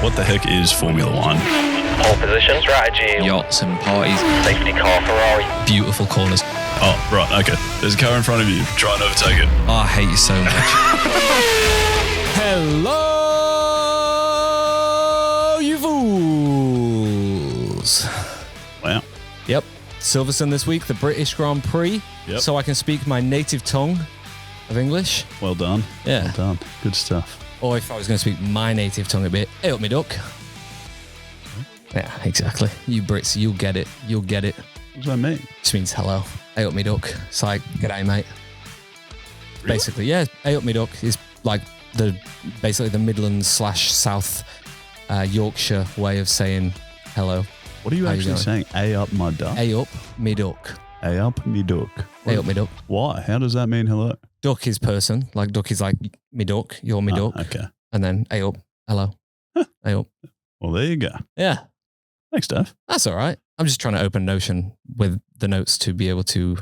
What the heck is Formula One? Pole position, strategy, Yachts and parties. safety car, Ferrari. Beautiful corners. Oh, right, okay. There's a car in front of you. Try and overtake it. Oh, I hate you so much. Hello, you fools. Wow. Yep. Silverstone this week, the British Grand Prix. Yep. So I can speak my native tongue of English. Well done. Yeah. Well done. Good stuff. Or if I was going to speak my native tongue a bit, hey up me duck. Yeah, exactly. You Brits, you'll get it. You'll get it. What does that mean? Just means hello. Hey up me duck. It's like, g'day mate. Really? Basically, yeah. Hey up me duck is like basically the Midlands / South Yorkshire way of saying hello. What are you How you actually going? saying? A up my duck? Hey up me duck. A up me duck. Hey up me duck. Why? How does that mean hello? Duck is person. Like duck is like me duck. You're me duck. Okay. And then hey up. Hello. Hey up. Well, there you go. Yeah. Thanks, Dave. That's all right. I'm just trying to open Notion with the notes to be able to.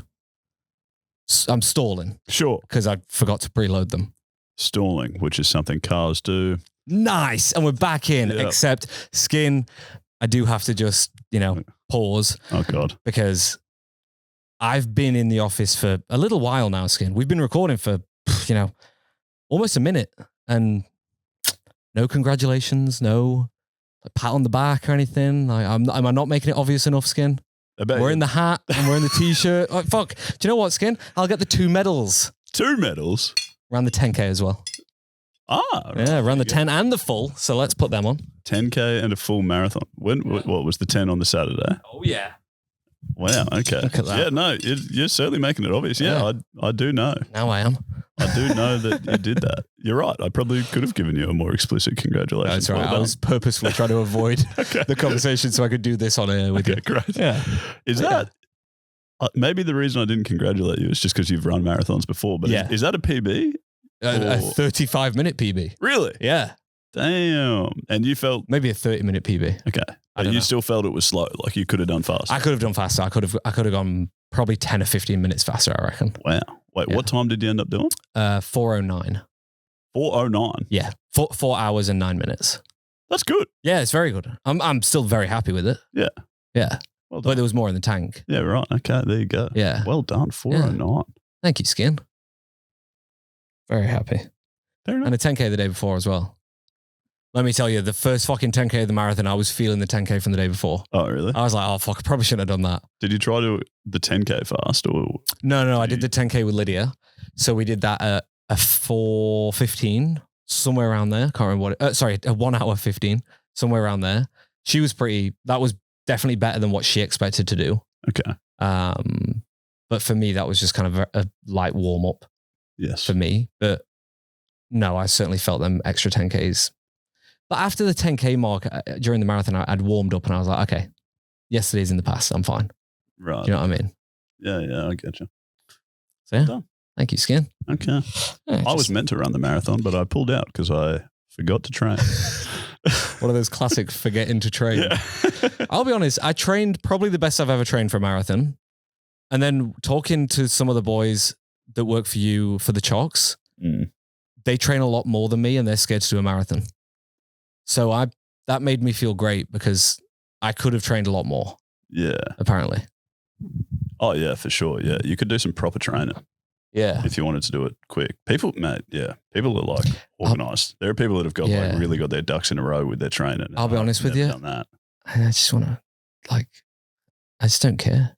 I'm stalling Sure. because I forgot to preload them. Stalling, which is something cars do. Nice. And we're back in, Yep. except Skin. I do have to just, pause Oh, God. because I've been in the office for a little while now, Skin. We've been recording for, almost a minute and no congratulations, no pat on the back or anything. Like, am I not making it obvious enough, Skin? I bet We're you- in the hat and we're in the t-shirt. Like, fuck. Do you know what, Skin? I'll get the 2 medals. 2 medals. Ran the 10K as well. Ah. Right. Yeah, ran the There you 10 and the full. So let's put them on. go. 10K and a full marathon. What was the 10 on the Saturday? Oh, yeah. Wow. Okay. Look at that. Yeah, no, you're certainly making it obvious. Yeah, I do know. Now I am. I do know that you did that. You're right. I probably could have given you a more explicit congratulations. That's right. Well I done. was purposefully trying to avoid Okay. the conversation so I could do this on air with Okay, you. great. Yeah. Is that maybe the reason I didn't congratulate you is just because you've run marathons before? But Yeah. is that a PB? A 35-minute PB. Really? Yeah. Damn. And you felt Maybe a 30-minute PB. okay, I but don't you know. still felt it was slow. Like you could have done faster. I could have done faster. I could have gone probably 10 or 15 minutes faster, I reckon. Wow. Wait, Yeah. what time did you end up doing? 4:09. 4:09. Yeah. 4 hours and 9 minutes. That's good. Yeah, it's very good. I'm still very happy with it. Yeah. Yeah. Well But done. there was more in the tank. Yeah. Right. Okay. There you go. Yeah. Well done. 4:09. Thank you, Skin. Very happy. Fair enough. And a 10K the day before as well. Let me tell you, the first fucking 10K of the marathon, I was feeling the 10K from the day before. Oh, really? I was like, oh, fuck, I probably shouldn't have done that. Did you try to the 10K fast or? No, I did the 10K with Lydia. So we did that at a 4:15, somewhere around there. Can't remember what a 1 hour 15, somewhere around there. She was that was definitely better than what she expected to do. Okay. But for me, that was just kind of a light warm up Yes. for me. But no, I certainly felt them extra 10Ks. But after the 10K mark during the marathon, I'd warmed up and I was like, okay, yesterday's in the past. I'm fine. Right. Do you know what I mean? Yeah. I get you. So yeah, Done. thank you, Skin. Okay. Yeah, I was meant to run the marathon, but I pulled out because I forgot to train. one of those classic forgetting to train. Yeah. I'll be honest, I trained probably the best I've ever trained for a marathon. And then talking to some of the boys that work for you for the Chalks, Mm. they train a lot more than me and they're scared to do a marathon. So that made me feel great because I could have trained a lot more, Yeah. apparently. Oh, yeah, for sure. Yeah. You could do some proper training Yeah. if you wanted to do it quick. People, mate, yeah. People are like organized. There are people that have got Yeah. like really got their ducks in a row with their training. I'll be I've honest with never you. Done that. I just want to, I just don't care.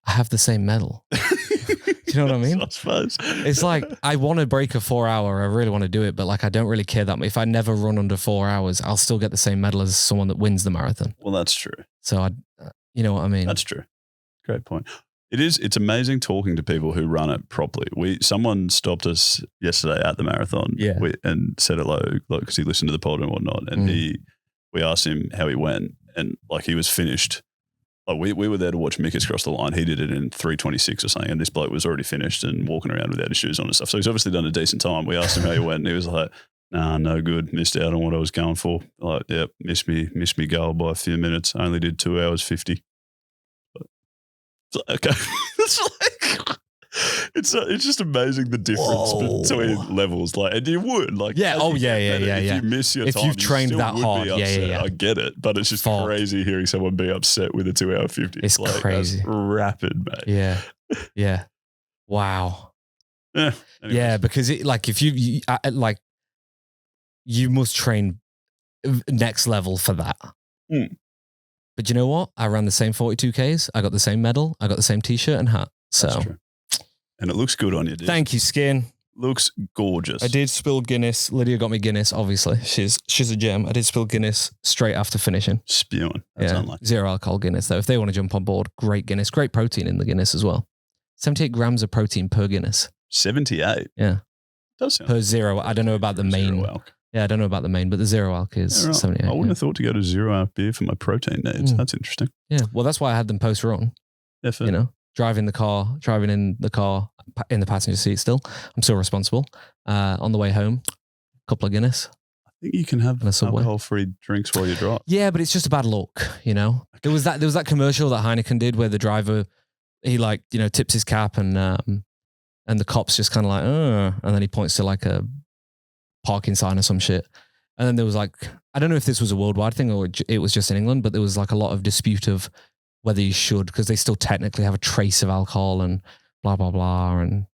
I have the same medal. Do you know what I mean? I suppose. It's like, I want to break a 4 hour. I really want to do it, but I don't really care that much. If I never run under 4 hours, I'll still get the same medal as someone that wins the marathon. Well, that's true. So you know what I mean? That's true. Great point. It's amazing talking to people who run it properly. Someone stopped us yesterday at the marathon and said hello, because he listened to the pod and whatnot. And we asked him how he went, and he was finished. We were there to watch Mickers cross the line. He did it in 3:26 or something, and this bloke was already finished and walking around without his shoes on and stuff. So he's obviously done a decent time. We asked him how he went, and he was like, "Nah, no good. Missed out on what I was going for. Yep, missed me goal by a few minutes. Only did 2 hours 50." Okay. It's It's just amazing the difference between levels. Like, and you would like, Yeah. Oh, yeah. If you miss your If time, you've trained you that would hard, be yeah. upset. I get it, but it's just crazy hearing someone be upset with a 2 hour 50. It's like, crazy. That's rapid, mate. Yeah. Wow. Yeah. Anyways. Yeah, because it like if you like you must train next level for that. But you know what? I ran the same 42Ks. I got the same medal. I got the same t-shirt and hat. So, that's true. And it looks good on you, dude. Thank you, Skin. Looks gorgeous. I did spill Guinness. Lydia got me Guinness, obviously. She's a gem. I did spill Guinness straight after finishing. Spewing. That's unlikely. Zero alcohol Guinness, though. If they want to jump on board, great Guinness. Great protein in the Guinness as well. 78 grams of protein per Guinness. 78? Yeah. Does sound per zero. I don't know about the main. Yeah, I don't know about the main, but the zero alc is 78. I wouldn't have thought to go to zero alc beer for my protein needs. That's interesting. Yeah, well, that's why I had them post run. Definitely. You know, driving in the car in the passenger seat still. I'm still responsible. On the way home, a couple of Guinness. I think you can have alcohol-free drinks while you drive. Yeah, but it's just a bad look, you know. Okay. There was that commercial that Heineken did where the driver, he tips his cap and the cop's just kind of like, and then he points to like a parking sign or some shit. And then there was like, I don't know if this was a worldwide thing or it was just in England, but there was like a lot of dispute of whether you should, because they still technically have a trace of alcohol and blah, blah, blah. And,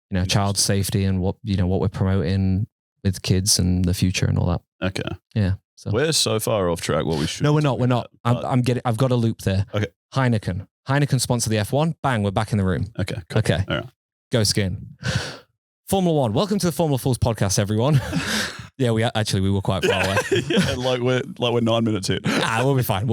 you know, child safety and what we're promoting with kids and the future and all that. Okay. Yeah. So we're so far off track what we should. No, we're not. I've got a loop there. Okay. Heineken sponsor the F1. Bang, we're back in the room. Okay. Cool. Okay. All right. Go Skin. Formula One. Welcome to the Formula Fools podcast, everyone. Yeah, we were quite far away. Yeah, like we're 9 minutes in. We'll be fine.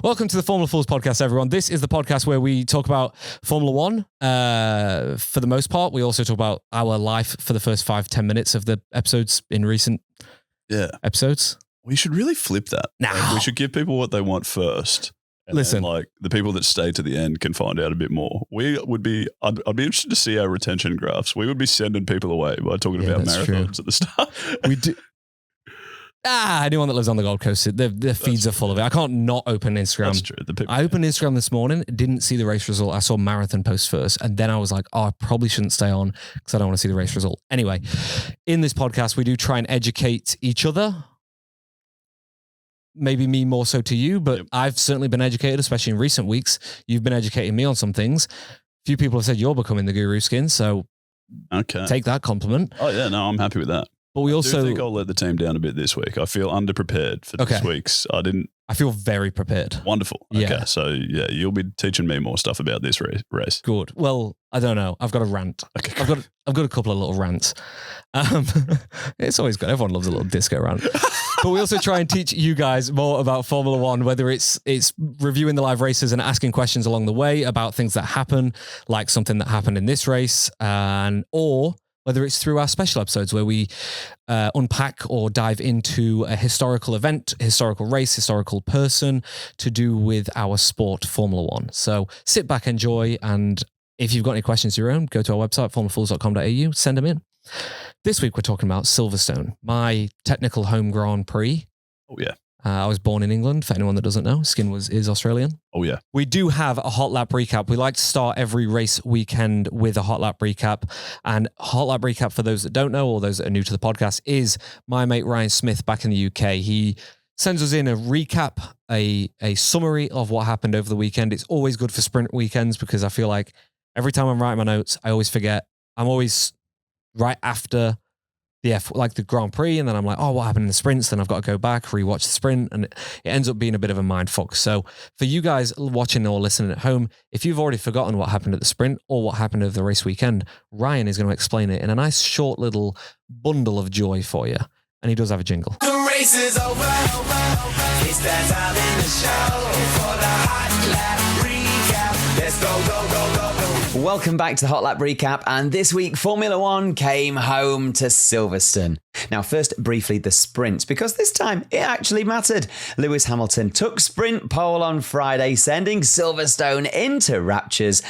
Welcome to the Formula Fools podcast, everyone. This is the podcast where we talk about Formula One for the most part. We also talk about our life for the first 5-10 minutes of the episodes in recent episodes. We should really flip that. Nah. We should give people what they want first. Listen, like the people that stay to the end can find out a bit more. I'd be interested to see our retention graphs. We would be sending people away by talking about marathons at the start. We do. Anyone that lives on the Gold Coast, their feeds are full of it. I can't not open Instagram. That's true. I opened Instagram this morning, didn't see the race result. I saw marathon posts first, and then I was like, I probably shouldn't stay on because I don't want to see the race result. Anyway, in this podcast, we do try and educate each other. Maybe me more so to you, but I've certainly been educated, especially in recent weeks. You've been educating me on some things. A few people have said you're becoming the guru, Skin, so take that compliment. Oh yeah, no, I'm happy with that. But I think I'll let the team down a bit this week. I feel underprepared for this week's. I feel very prepared. Wonderful. Yeah. Okay, so you'll be teaching me more stuff about this race. Good. Well, I don't know. I've got a rant. Okay, I've got a couple of little rants. It's always good. Everyone loves a little disco rant. But we also try and teach you guys more about Formula One, whether it's reviewing the live races and asking questions along the way about things that happen, like something that happened in this race, or whether it's through our special episodes where we unpack or dive into a historical event, historical race, historical person to do with our sport, Formula One. So sit back, enjoy, and if you've got any questions of your own, go to our website, formulafools.com.au, send them in. This week we're talking about Silverstone, my technical home Grand Prix. Oh, yeah. I was born in England, for anyone that doesn't know. Skin is Australian. Oh, yeah. We do have a hot lap recap. We like to start every race weekend with a hot lap recap. And hot lap recap, for those that don't know or those that are new to the podcast, is my mate Ryan Smith back in the UK. He sends us in a recap, a summary of what happened over the weekend. It's always good for sprint weekends because I feel like every time I'm writing my notes, I always forget. I'm always right after the Grand Prix, and then I'm like, oh, what happened in the sprints? Then I've got to go back, rewatch the sprint, and it ends up being a bit of a mind fuck. So for you guys watching or listening at home, if you've already forgotten what happened at the sprint or what happened over the race weekend, Ryan is going to explain it in a nice short little bundle of joy for you. And he does have a jingle. The race is over. It's that time in the show for the hot lap recap. Let's go. Welcome back to the Hot Lap Recap, and this week Formula One came home to Silverstone. Now, first, briefly, the sprint, because this time it actually mattered. Lewis Hamilton took sprint pole on Friday, sending Silverstone into raptures.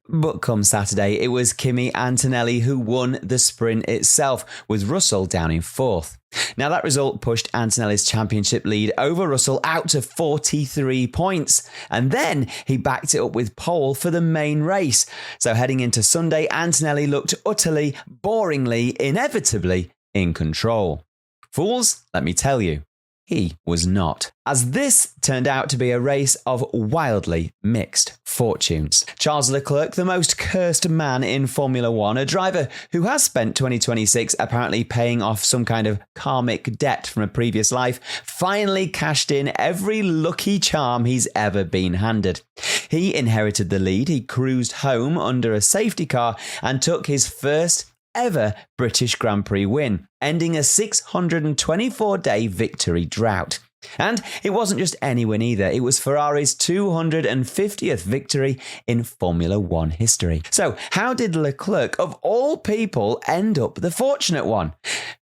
But come Saturday, it was Kimi Antonelli who won the sprint itself, with Russell down in 4th. Now, that result pushed Antonelli's championship lead over Russell out to 43 points. And then he backed it up with pole for the main race. So heading into Sunday, Antonelli looked utterly, boringly, inevitably in control. Fools, let me tell you, he was not. As this turned out to be a race of wildly mixed fortunes. Charles Leclerc, the most cursed man in Formula One, a driver who has spent 2026 apparently paying off some kind of karmic debt from a previous life, finally cashed in every lucky charm he's ever been handed. He inherited the lead, he cruised home under a safety car and took his first ever British Grand Prix win, ending a 624-day victory drought. And it wasn't just any win either, it was Ferrari's 250th victory in Formula One history. So how did Leclerc, of all people, end up the fortunate one?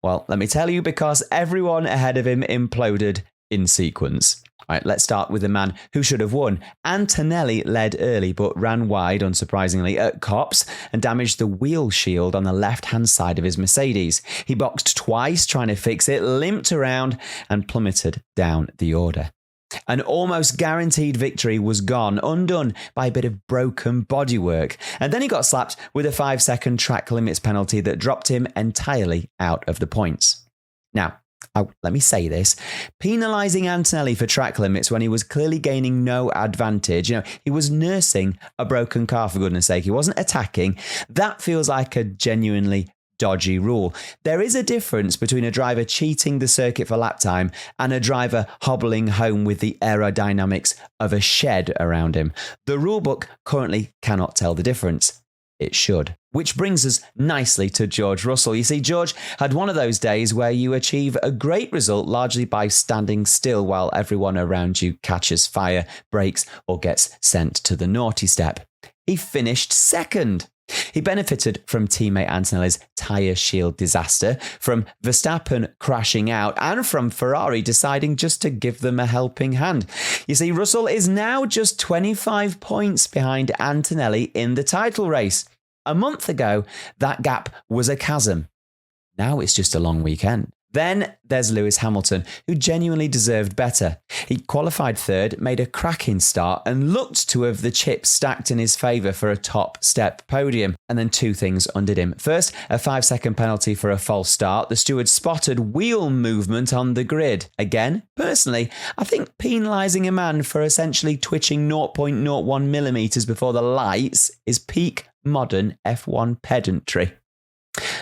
Well, let me tell you, because everyone ahead of him imploded in sequence. All right, let's start with the man who should have won. Antonelli led early but ran wide, unsurprisingly, at Copse and damaged the wheel shield on the left-hand side of his Mercedes. He boxed twice trying to fix it, limped around and plummeted down the order. An almost guaranteed victory was gone, undone by a bit of broken bodywork. And then he got slapped with a 5-second track limits penalty that dropped him entirely out of the points. Now, let me say this, penalising Antonelli for track limits when he was clearly gaining no advantage, he was nursing a broken car, for goodness sake, he wasn't attacking, that feels like a genuinely dodgy rule. There is a difference between a driver cheating the circuit for lap time and a driver hobbling home with the aerodynamics of a shed around him. The rulebook currently cannot tell the difference. It should. Which brings us nicely to George Russell. You see, George had one of those days where you achieve a great result largely by standing still while everyone around you catches fire, breaks, or gets sent to the naughty step. He finished second. He benefited from teammate Antonelli's tyre shield disaster, from Verstappen crashing out, and from Ferrari deciding just to give them a helping hand. You see, Russell is now just 25 points behind Antonelli in the title race. A month ago, that gap was a chasm. Now it's just a long weekend. Then there's Lewis Hamilton, who genuinely deserved better. He qualified third, made a cracking start, and looked to have the chips stacked in his favour for a top-step podium. And then two things undid him. First, a 5-second penalty for a false start. The steward spotted wheel movement on the grid. Again, personally, I think penalising a man for essentially twitching 0.01 millimetres before the lights is peak modern F1 pedantry.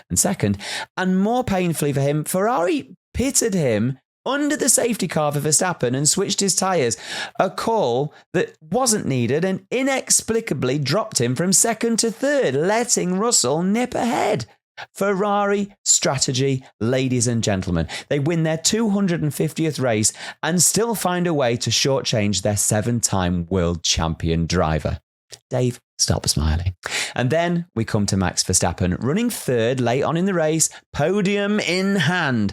And second, and more painfully for him, Ferrari pitted him under the safety car for Verstappen and switched his tyres, a call that wasn't needed and inexplicably dropped him from second to third, letting Russell nip ahead. Ferrari strategy, ladies and gentlemen. They win their 250th race and still find a way to shortchange their 7-time world champion driver. Dave, stop smiling. And then we come to Max Verstappen, running third late on in the race, podium in hand.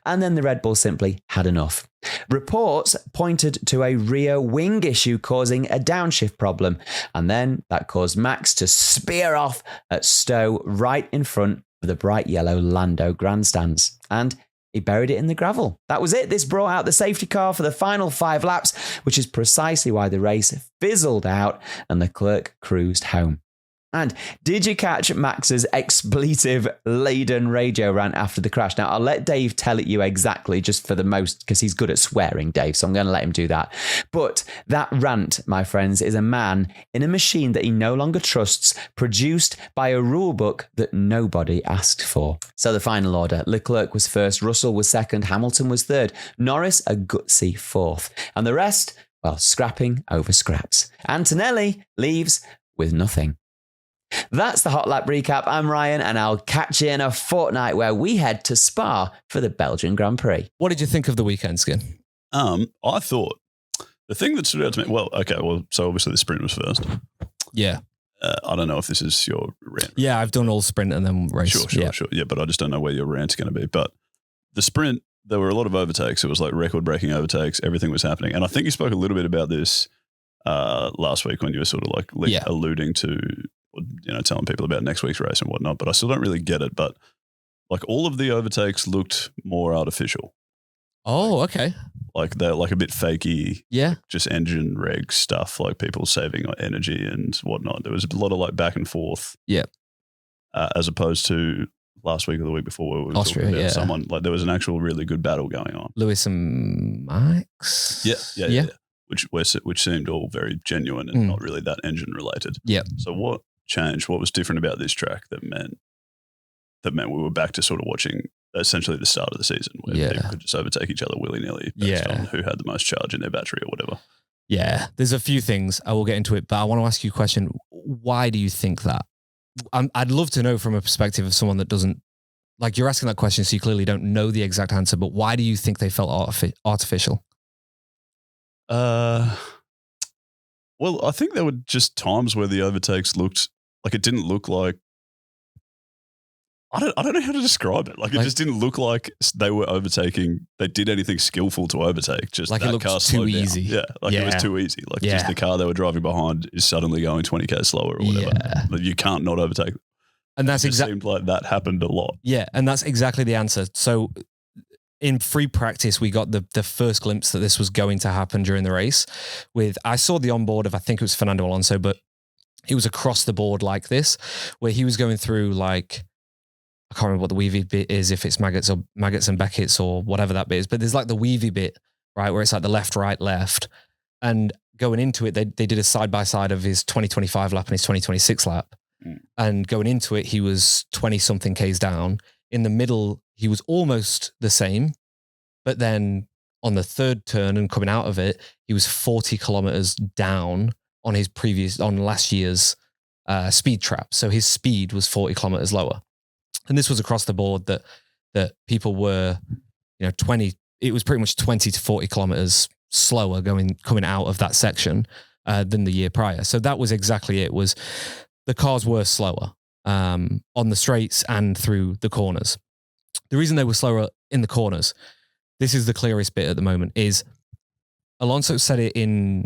And then the Red Bull simply had enough. Reports pointed to a rear wing issue causing a downshift problem. And then that caused Max to spear off at Stowe right in front of the bright yellow Lando grandstands. And he buried it in the gravel. That was it. This brought out the safety car for the final 5 laps, which is precisely why the race fizzled out and Leclerc cruised home. And did you catch Max's expletive-laden radio rant after the crash? Now, I'll let Dave tell it you exactly, just for the most, because he's good at swearing, Dave, so I'm going to let him do that. But that rant, my friends, is a man in a machine that he no longer trusts, produced by a rule book that nobody asked for. So the final order, Leclerc was first, Russell was second, Hamilton was third, Norris a gutsy fourth. And the rest, well, scrapping over scraps. Antonelli leaves with nothing. That's the Hot Lap recap. I'm Ryan, and I'll catch you in a fortnight where we head to Spa for the Belgian Grand Prix. What did you think of the weekend, Skin? I thought the thing that stood out to me, so obviously the sprint was first. Yeah. I don't know if this is your rant. Yeah, I've done all sprint and then race. Sure. Yeah, but I just don't know where your rant's going to be. But the sprint, there were a lot of overtakes. It was like record-breaking overtakes. Everything was happening. And I think you spoke a little bit about this last week when you were sort of like alluding to, telling people about next week's race and whatnot. But I still don't really get it. But like all of the overtakes looked more artificial. Oh, okay. Like they're like a bit fakey. Yeah. Just engine reg stuff, like people saving energy and whatnot. There was a lot of like back and forth. Yeah. As opposed to last week or the week before where we were Austria, talking about someone, like there was an actual really good battle going on. Lewis and Max? Yeah. Which seemed all very genuine and not really that engine related. Yeah. So what changed? What was different about this track that meant we were back to sort of watching essentially the start of the season where people could just overtake each other willy-nilly based on who had the most charge in their battery or whatever? Yeah. There's a few things. I will get into it, but I want to ask you a question. Why do you think that? I'd love to know from a perspective of someone that doesn't, like you're asking that question, so you clearly don't know the exact answer, but why do you think they felt artificial? Well, I think there were just times where the overtakes looked like it didn't look like, I don't know how to describe it. Like it just didn't look like they were overtaking. They did anything skillful to overtake. Just like that it looked car too slowed easy. down. Yeah, like it was too easy. Like just the car they were driving behind is suddenly going 20k slower or whatever. Yeah. Like you can't not overtake. And that's exactly seemed like that happened a lot. Yeah, and that's exactly the answer. So in free practice, we got the first glimpse that this was going to happen during the race. I saw the onboard of, I think it was Fernando Alonso, but it was across the board like this, where he was going through like, I can't remember what the weavy bit is, if it's maggots and Beckett's or whatever that bit is, but there's like the weavy bit, right, where it's like the left, right, left. And going into it, they did a side-by-side of his 2025 lap and his 2026 lap. And going into it, he was 20-something Ks down. In the middle, he was almost the same. But then on the third turn and coming out of it, he was 40 kilometers down on last year's speed trap. So his speed was 40 kilometers lower. And this was across the board that people were, 20, it was pretty much 20 to 40 kilometers slower coming out of that section than the year prior. So that was exactly it. Was the cars were slower on the straights and through the corners. The reason they were slower in the corners, this is the clearest bit at the moment, is Alonso said it in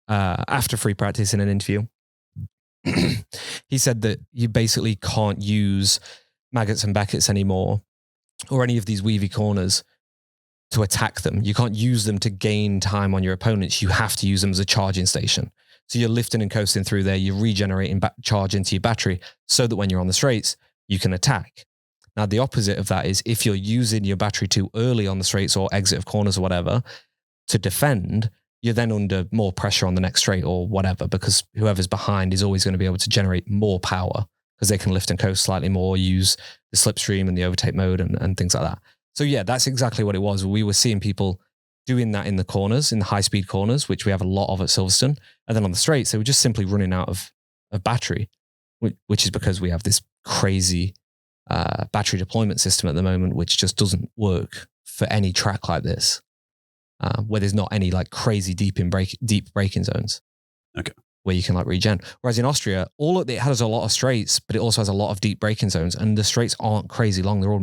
after free practice in an interview. He said that you basically can't use maggots and Beckett's anymore, or any of these weavy corners, to attack them. You can't use them to gain time on your opponents. You have to use them as a charging station. So you're lifting and coasting through there, you're regenerating charge into your battery so that when you're on the straights, you can attack. Now, the opposite of that is if you're using your battery too early on the straights or exit of corners or whatever to defend, you're then under more pressure on the next straight or whatever, because whoever's behind is always going to be able to generate more power because they can lift and coast slightly more, use the slipstream and the overtake mode and things like that. So yeah, that's exactly what it was. We were seeing people doing that in the corners, in the high-speed corners, which we have a lot of at Silverstone. And then on the straights, they were just simply running out of battery, which is because we have this crazy battery deployment system at the moment, which just doesn't work for any track like this, where there's not any like crazy deep braking zones. Okay. Where you can like regen. Whereas in Austria, it has a lot of straights, but it also has a lot of deep braking zones, and the straights aren't crazy long. They're all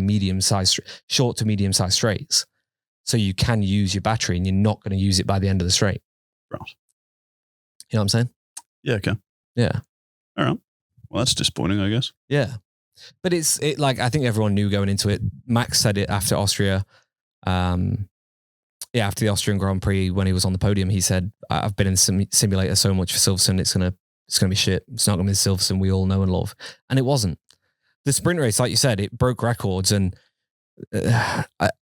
short to medium sized straights. So you can use your battery and you're not going to use it by the end of the straight. Right. You know what I'm saying? Yeah, okay. Yeah. All right. Well, that's disappointing, I guess. Yeah. But I think everyone knew going into it. Max said it after Austria. After the Austrian Grand Prix, when he was on the podium, he said, I've been in the simulator so much for Silverstone, it's going to be shit. It's not going to be the Silverstone we all know and love. And it wasn't. The sprint race, like you said, it broke records. And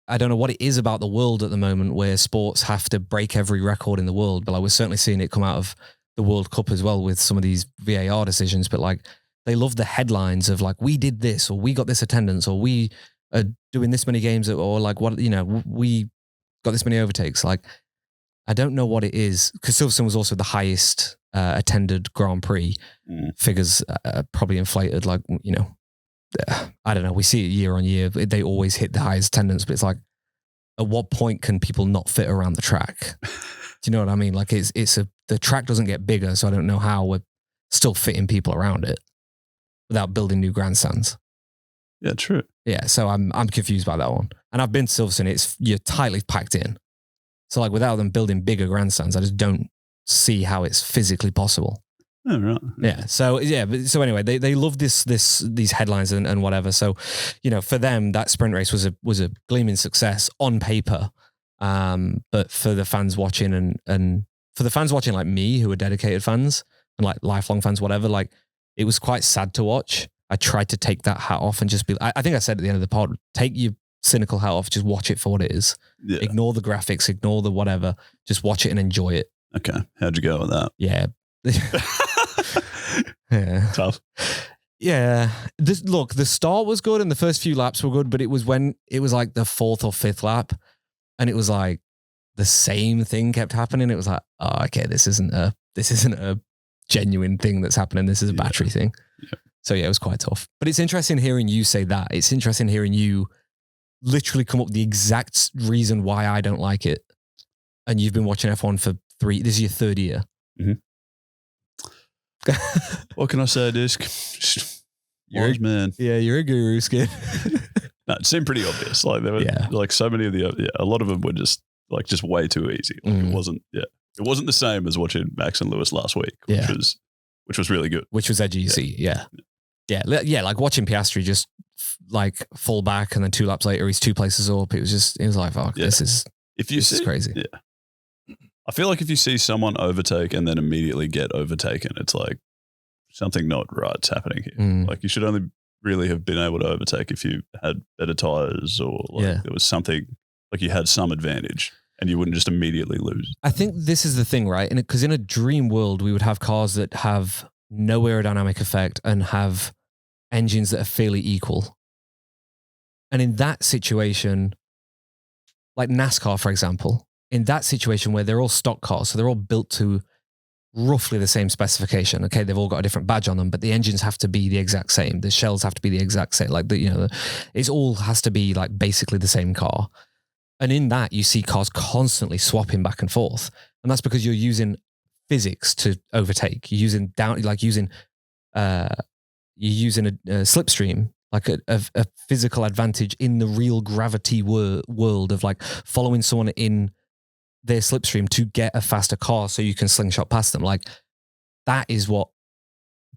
I don't know what it is about the world at the moment where sports have to break every record in the world. But we're certainly seeing it come out of the World Cup as well with some of these VAR decisions. But like, they love the headlines of like, we did this, or we got this attendance, or we are doing this many games, or like what, we got this many overtakes. Like, I don't know what it is, because Silverstone was also the highest attended Grand Prix. Figures probably inflated, like, I don't know. We see it year on year. They always hit the highest attendance, but it's like, at what point can people not fit around the track? Do you know what I mean? Like the track doesn't get bigger, so I don't know how we're still fitting people around it without building new grandstands. Yeah, true. Yeah, so I'm confused by that one. And I've been to Silverstone, you're tightly packed in. So like without them building bigger grandstands, I just don't see how it's physically possible. Oh, right. Yeah. So so anyway, they love these headlines and whatever. So, for them that sprint race was a gleaming success on paper. But for the fans watching and for the fans watching like me, who are dedicated fans and like lifelong fans, whatever, like it was quite sad to watch. I tried to take that hat off and just be, I think I said at the end of the pod, take your cynical hat off, just watch it for what it is. Yeah. Ignore the graphics, ignore the whatever, just watch it and enjoy it. Okay. How'd you go with that? Yeah. Yeah. Tough. Yeah. Look, the start was good and the first few laps were good, but it was when it was like the fourth or fifth lap and it was like the same thing kept happening. It was like, oh, okay, this isn't a genuine thing that's happening. This is a battery thing. Yeah. So yeah, it was quite tough. But it's interesting hearing you say that. It's interesting hearing you literally come up with the exact reason why I don't like it. And you've been watching F1 for this is your third year. Mm-hmm. What can I say, Disc? Wise man. Yeah, you're a guru, Skid. No, it seemed pretty obvious. Like there were like so many of a lot of them were just way too easy. Like it wasn't the same as watching Max and Lewis last week, which was really good. Which was edgy, you see. Yeah, like watching Piastri just like fall back and then 2 laps later he's 2 places up. It was like, fuck, this is crazy. Yeah. I feel like if you see someone overtake and then immediately get overtaken, it's like something not right's happening here. Like you should only really have been able to overtake if you had better tires or there was something like you had some advantage and you wouldn't just immediately lose. I think this is the thing, right? Because in a dream world, we would have cars that have no aerodynamic effect and have engines that are fairly equal. And in that situation, like NASCAR, for example, in that situation where they're all stock cars, so they're all built to roughly the same specification. Okay, they've all got a different badge on them, but the engines have to be the exact same. The shells have to be the exact same. Like it all has to be like basically the same car. And in that, you see cars constantly swapping back and forth, and that's because you're using physics to overtake. You're using a slipstream, like a physical advantage in the real gravity world of like following someone in their slipstream to get a faster car so you can slingshot past them. Like that is what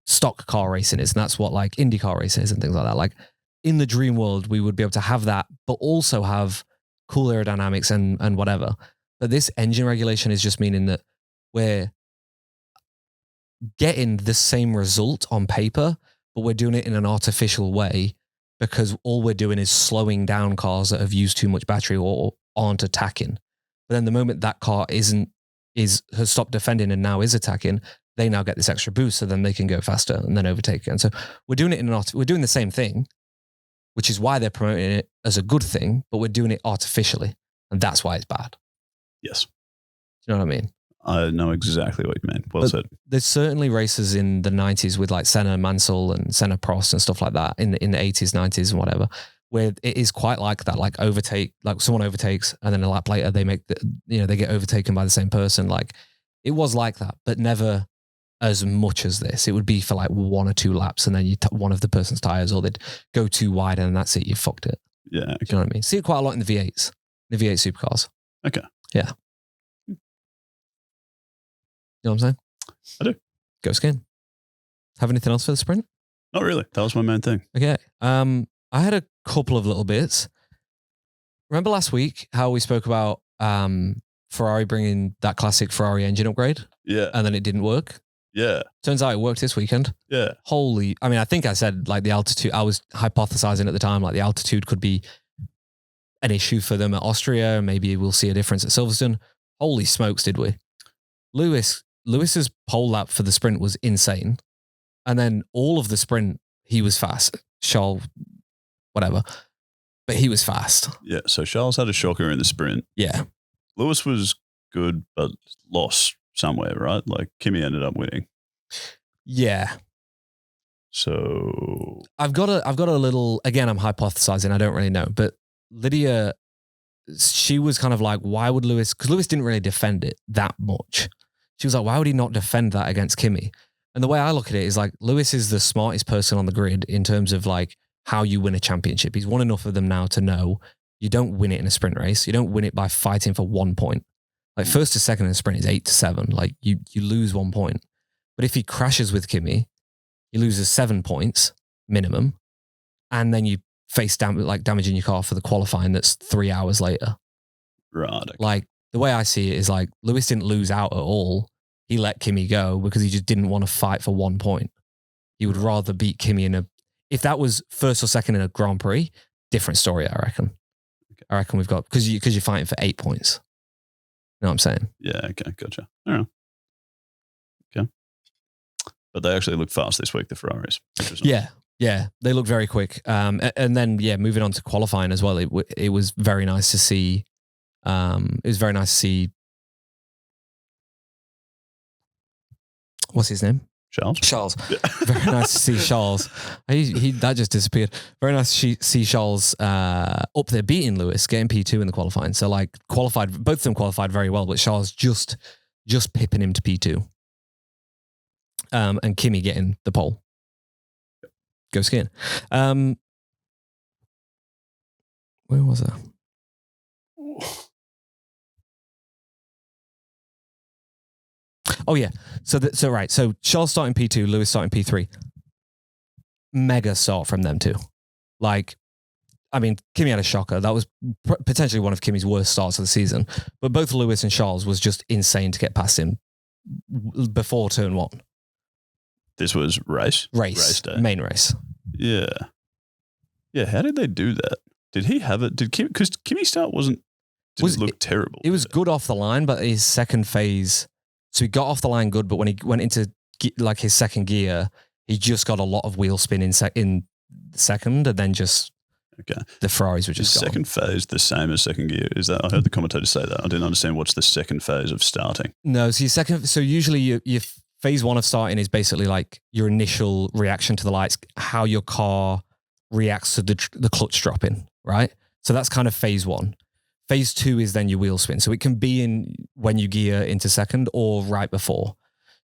stock car racing is. And that's what like IndyCar racing is and things like that. Like in the dream world, we would be able to have that, but also have cool aerodynamics and whatever. But this engine regulation is just meaning that we're getting the same result on paper, but we're doing it in an artificial way because all we're doing is slowing down cars that have used too much battery or aren't attacking. But then the moment that car has stopped defending and now is attacking, they now get this extra boost, so then they can go faster and then overtake again. So we're doing it we're doing the same thing, which is why they're promoting it as a good thing, but we're doing it artificially, and that's why it's bad. Yes. Do you know what I mean? I know exactly what you mean. Well said. There's certainly races in the 90s with like Senna Mansell and Senna Prost and stuff like that in the 80s, 90s and whatever, where it is quite like that, like someone overtakes and then a lap later they they get overtaken by the same person. Like it was like that, but never as much as this. It would be for like 1 or 2 laps and then one of the person's tires, or they'd go too wide and that's it. You fucked it. Yeah. Okay. Do you know what I mean? See it quite a lot in the V8s, the V8 supercars. Okay. Yeah. You know what I'm saying? I do. Go Skin. Have anything else for the sprint? Not really. That was my main thing. Okay. I had a couple of little bits. Remember last week how we spoke about Ferrari bringing that classic Ferrari engine upgrade? Yeah. And then it didn't work? Yeah. Turns out it worked this weekend. Yeah. I think I said like the altitude, I was hypothesizing at the time, like the altitude could be an issue for them at Austria. Maybe we'll see a difference at Silverstone. Holy smokes, did we? Lewis's pole lap for the sprint was insane. And then all of the sprint, he was fast. Charles, whatever. But he was fast. Yeah. So Charles had a shocker in the sprint. Yeah. Lewis was good, but lost somewhere, right? Like Kimi ended up winning. Yeah. So I've got a little, again, I'm hypothesizing. I don't really know. But Lydia, she was kind of like, why would Lewis, because Lewis didn't really defend it that much. She was like, why would he not defend that against Kimi? And the way I look at it is like, Lewis is the smartest person on the grid in terms of like how you win a championship. He's won enough of them now to know you don't win it in a sprint race. You don't win it by fighting for 1 point. Like first to second in a sprint is 8-7. Like you lose 1 point. But if he crashes with Kimi, he loses 7 points minimum. And then you face damaging your car for the qualifying that's 3 hours later. Right. Okay. Like the way I see it is like Lewis didn't lose out at all. He let Kimi go because he just didn't want to fight for 1 point. He would rather beat Kimi if that was first or second in a Grand Prix, different story, I reckon. Okay. I reckon we've got, because you're fighting for 8 points. You know what I'm saying? Yeah, okay, gotcha. All right. Okay. But they actually look fast this week, the Ferraris. Yeah, they look very quick. And then, moving on to qualifying as well, it was very nice to see. What's his name? Charles. Yeah. Very nice to see Charles. That just disappeared. Very nice to see Charles up there beating Lewis, getting P2 in the qualifying. So like both of them qualified very well, but Charles just pipping him to P2. And Kimi getting the pole. Go skiing. Where was that? Oh yeah. So Charles starting P2, Lewis starting P3. Mega start from them too. Like, I mean, Kimi had a shocker. That was potentially one of Kimi's worst starts of the season. But both Lewis and Charles was just insane to get past him before turn 1. This was race day. Main race. Yeah. Yeah, how did they do that? Did he have it? Because Kimi's start didn't look terrible. It was good off the line, but his second phase, so he got off the line good, but when he went into like his second gear, he just got a lot of wheel spin in second, and then just the Ferraris were just Is second phase the same as second gear? Is that? I heard the commentator say that. I didn't understand what's the second phase of starting. No, so usually your phase 1 of starting is basically like your initial reaction to the lights, how your car reacts to the clutch dropping, right? So that's kind of phase 1. Phase 2 is then your wheel spin. So it can be in when you gear into second or right before.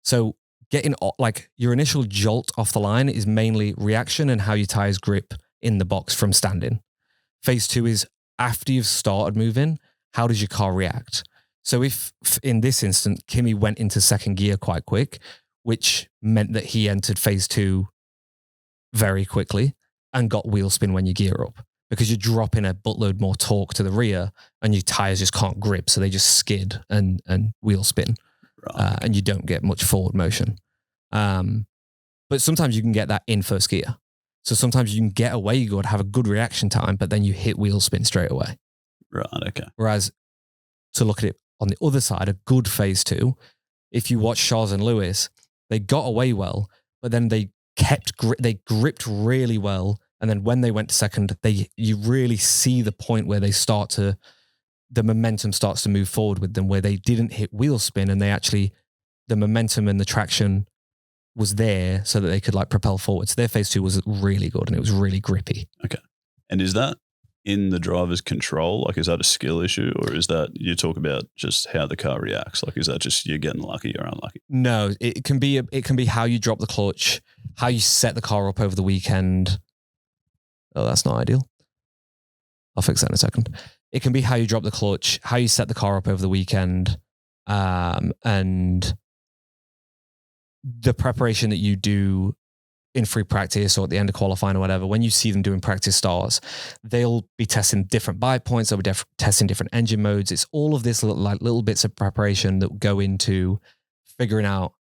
So getting like your initial jolt off the line is mainly reaction and how your tires grip in the box from standing. Phase 2 is after you've started moving, how does your car react? So if in this instant, Kimi went into second gear quite quick, which meant that he entered phase 2 very quickly and got wheel spin when you gear up, because you're dropping a buttload more torque to the rear and your tires just can't grip. So they just skid and wheel spin, and you don't get much forward motion. But sometimes you can get that in first gear. So sometimes you can get away good, have a good reaction time, but then you hit wheel spin straight away. Right, okay. Whereas to look at it on the other side, a good phase 2, if you watch Charles and Lewis, they got away well, but then they gripped really well. And then when they went to second, you really see the point where the momentum starts to move forward with them, where they didn't hit wheel spin and the momentum and the traction was there so that they could like propel forward. So their phase 2 was really good and it was really grippy. Okay. And is that in the driver's control? Like, is that a skill issue, or is that you talk about just how the car reacts? Like, is that just you're getting lucky or unlucky? No, it can be how you drop the clutch, how you set the car up over the weekend. Oh, that's not ideal. I'll fix that in a second. It can be how you drop the clutch, how you set the car up over the weekend, and the preparation that you do in free practice or at the end of qualifying or whatever. When you see them doing practice starts, they'll be testing different bike points. They'll be testing different engine modes. It's all of this little bits of preparation that go into figuring out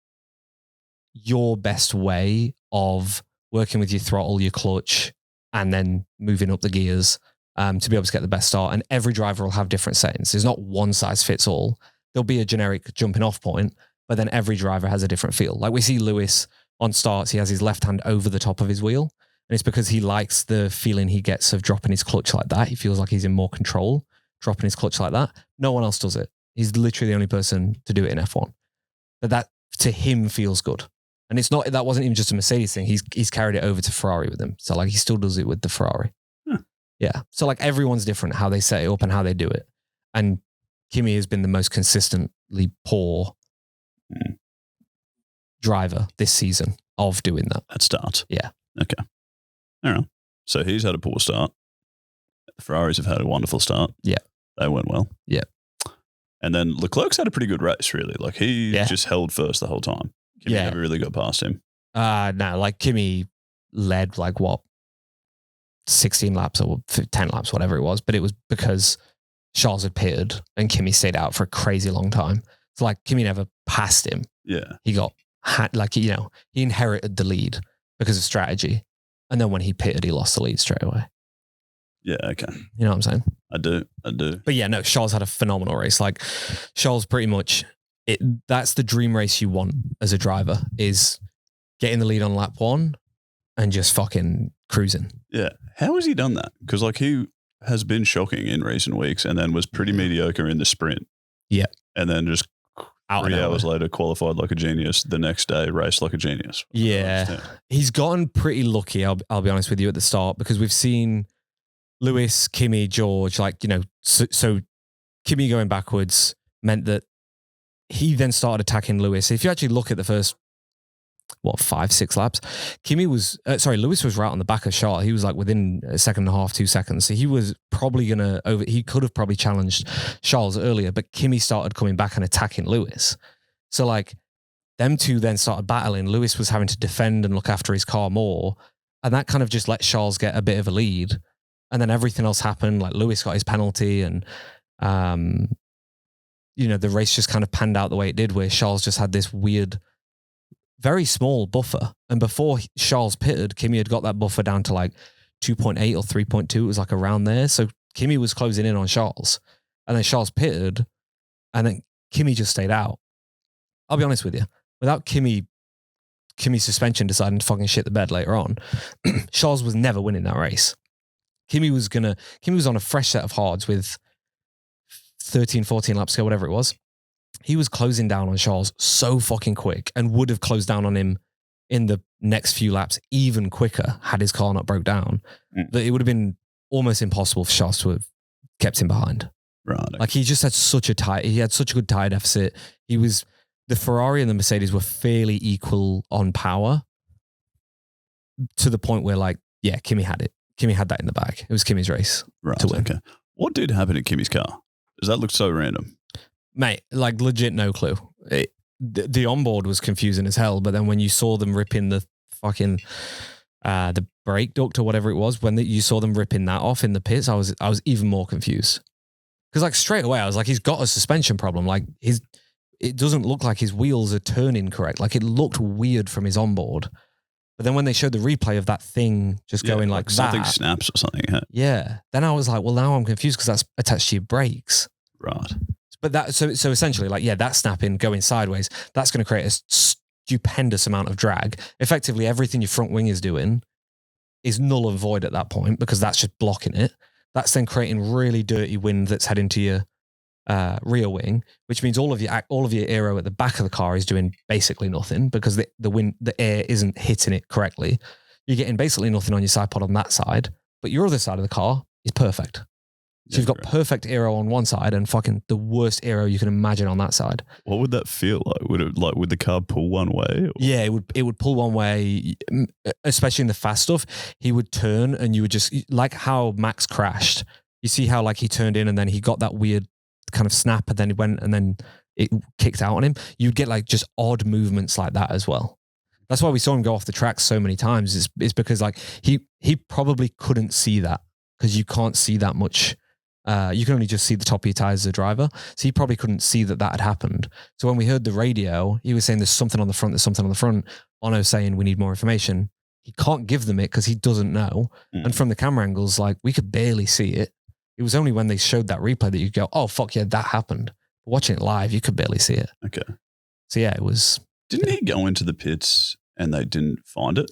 your best way of working with your throttle, your clutch, and then moving up the gears to be able to get the best start. And every driver will have different settings. There's not one size fits all. There'll be a generic jumping off point, but then every driver has a different feel. Like we see Lewis on starts, he has his left hand over the top of his wheel. And it's because he likes the feeling he gets of dropping his clutch like that. He feels like he's in more control, dropping his clutch like that. No one else does it. He's literally the only person to do it in F1. But that to him feels good. And that wasn't even just a Mercedes thing. He's carried it over to Ferrari with him. So like he still does it with the Ferrari. Yeah. So like everyone's different how they set it up and how they do it. And Kimi has been the most consistently poor driver this season of doing that. At start. Yeah. Okay. All right. So he's had a poor start. The Ferraris have had a wonderful start. Yeah. They went well. Yeah. And then Leclerc's had a pretty good race, really. Like he just held first the whole time. Kimi never really got past him. No, like Kimi led like what? 16 laps or 10 laps, whatever it was. But it was because Charles had pitted and Kimi stayed out for a crazy long time. So like Kimi never passed him. Yeah. He got, he inherited the lead because of strategy. And then when he pitted, he lost the lead straight away. Yeah, okay. You know what I'm saying? I do. But yeah, no, Charles had a phenomenal race. Like Charles pretty much, that's the dream race you want as a driver, is getting the lead on lap 1 and just fucking cruising. Yeah. How has he done that? Because like he has been shocking in recent weeks and then was pretty mediocre in the sprint. Yeah. And then just 3 hours later qualified like a genius. The next day raced like a genius. Yeah. He's gotten pretty lucky, I'll be honest with you, at the start, because we've seen Lewis, Kimi, George, so Kimi going backwards meant that he then started attacking Lewis. If you actually look at the first, 5-6 laps, Lewis was right on the back of Charles. He was like within a second and a half, 2 seconds. So he was probably he could have probably challenged Charles earlier, but Kimi started coming back and attacking Lewis. So like them two then started battling. Lewis was having to defend and look after his car more. And that kind of just let Charles get a bit of a lead. And then everything else happened. Like Lewis got his penalty and, the race just kind of panned out the way it did, where Charles just had this weird, very small buffer. And before Charles pitted, Kimi had got that buffer down to like 2.8 or 3.2. It was like around there. So Kimi was closing in on Charles. And then Charles pitted and then Kimi just stayed out. I'll be honest with you. Without Kimi's suspension deciding to fucking shit the bed later on, Charles was never winning that race. Kimi was on a fresh set of hards with 13, 14 laps to go, whatever it was. He was closing down on Charles so fucking quick and would have closed down on him in the next few laps even quicker had his car not broke down. That it would have been almost impossible for Charles to have kept him behind. Right. Like he just had such a good tire deficit. The Ferrari and the Mercedes were fairly equal on power to the point where Kimi had it. Kimi had that in the bag. It was Kimi's race to win. Okay. What did happen to Kimi's car? Does that look so random? Mate, like legit no clue. The onboard was confusing as hell, but then when you saw them ripping the fucking the brake duct or whatever it was, when you saw them ripping that off in the pits, I was even more confused. Because like straight away I was like, he's got a suspension problem. Like it doesn't look like his wheels are turning correct. Like it looked weird from his onboard. But then when they showed the replay of that thing just going like something that, snaps or something. Huh? Yeah. Then I was like, well, now I'm confused because that's attached to your brakes. Right. But that so essentially, that snapping going sideways, that's going to create a stupendous amount of drag. Effectively, everything your front wing is doing is null and void at that point because that's just blocking it. That's then creating really dirty wind that's heading to your rear wing, which means all of your aero at the back of the car is doing basically nothing because the air isn't hitting it correctly. You're getting basically nothing on your side pod on that side, but your other side of the car is perfect. So you've got perfect aero on one side and fucking the worst aero you can imagine on that side. What would that feel like? Would the car pull one way? Or? Yeah, it would pull one way, especially in the fast stuff. He would turn and you would just, like how Max crashed. You see how like he turned in and then he got that weird kind of snap and then it went and then it kicked out on him. You'd get like just odd movements like that as well. That's why we saw him go off the track so many times. It's because like he probably couldn't see that because you can't see that much. You can only just see the top of your tires as a driver. So he probably couldn't see that had happened. So when we heard the radio, he was saying there's something on the front, Ono's saying we need more information. He can't give them it because he doesn't know. And from the camera angles, like we could barely see it. It was only when they showed that replay that you go, oh, fuck yeah, that happened. But watching it live, you could barely see it. Okay. So yeah, it was... Didn't he go into the pits and they didn't find it?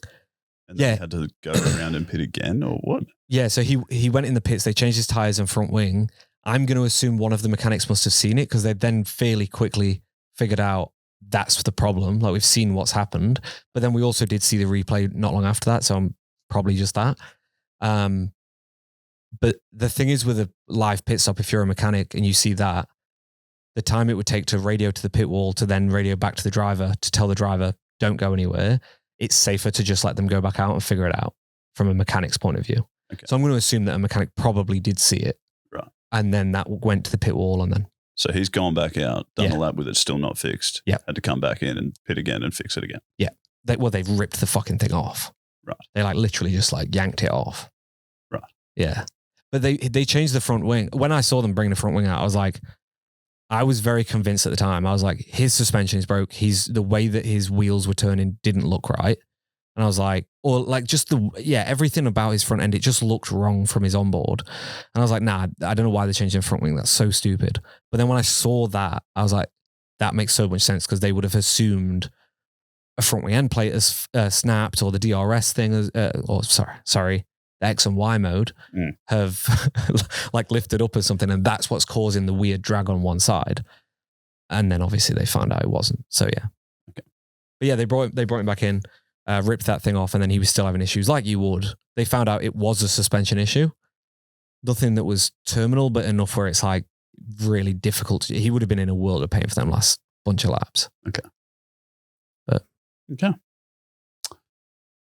And they had to go around and pit again or what? Yeah, so he went in the pits, they changed his tyres and front wing. I'm going to assume one of the mechanics must have seen it because they then fairly quickly figured out that's the problem. Like we've seen what's happened. But then we also did see the replay not long after that, so I'm probably just that. But the thing is with a live pit stop, if you're a mechanic and you see that, the time it would take to radio to the pit wall to then radio back to the driver to tell the driver, don't go anywhere, it's safer to just let them go back out and figure it out from a mechanic's point of view. Okay. So I'm going to assume that a mechanic probably did see it. Right. And then that went to the pit wall and then. So he's gone back out, done Yeah. a lap with it still not fixed. Yeah. Had to come back in and pit again and fix it again. Yeah. They've ripped the fucking thing off. Right. They like literally just like yanked it off. Right. Yeah. But they changed the front wing. When I saw them bring the front wing out, I was very convinced at the time. I was like, his suspension is broke. The way that his wheels were turning didn't look right. And I was like, or like just everything about his front end, it just looked wrong from his onboard. And I was like, nah, I don't know why they're changing the front wing. That's so stupid. But then when I saw that, I was like, that makes so much sense because they would have assumed a front wing end plate has snapped or the DRS thing, the X and Y mode have like lifted up or something. And that's what's causing the weird drag on one side. And then obviously they found out it wasn't. So yeah. Okay. But yeah, they brought him back in. Ripped that thing off, and then he was still having issues like you would. They found out it was a suspension issue. Nothing that was terminal, but enough where it's like really difficult. He would have been in a world of pain for them last bunch of laps. Okay. But okay.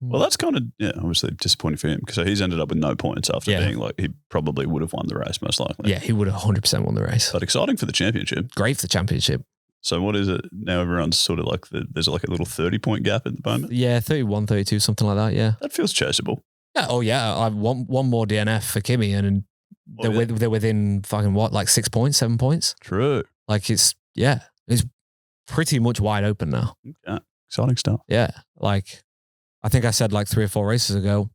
Well, that's kind of, obviously disappointing for him because he's ended up with no points after being like, he probably would have won the race most likely. Yeah, he would have 100% won the race. But exciting for the championship. Great for the championship. So what is it now? Everyone's sort of like there's like a little 30-point gap at the moment. Yeah, 31, 32, something like that. Yeah, that feels chaseable. Yeah. Oh yeah. I want one more DNF for Kimi, and they're within fucking what, like 6 points, 7 points. True. Like it's pretty much wide open now. Yeah. Exciting stuff. Yeah. Like I think I said like 3 or 4 races ago,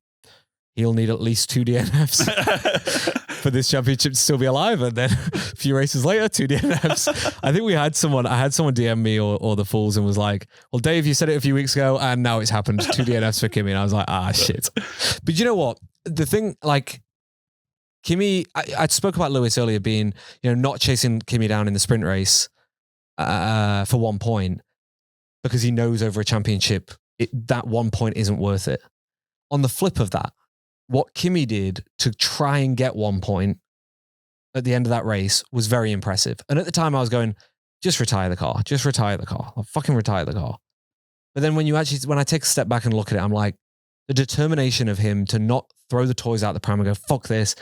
he'll need at least 2 DNFs for this championship to still be alive. And then a few races later, 2 DNFs. I think I had someone DM me or the Fools and was like, well, Dave, you said it a few weeks ago and now it's happened. 2 DNFs for Kimi. And I was like, shit. But you know what? The thing, like Kimi, I spoke about Lewis earlier being, not chasing Kimi down in the sprint race for 1 point because he knows over a championship, that 1 point isn't worth it. On the flip of that, what Kimi did to try and get 1 point at the end of that race was very impressive. And at the time I was going, just retire the car. Just retire the car. I'll fucking retire the car. But then when I take a step back and look at it, I'm like, the determination of him to not throw the toys out the pram and go, fuck this.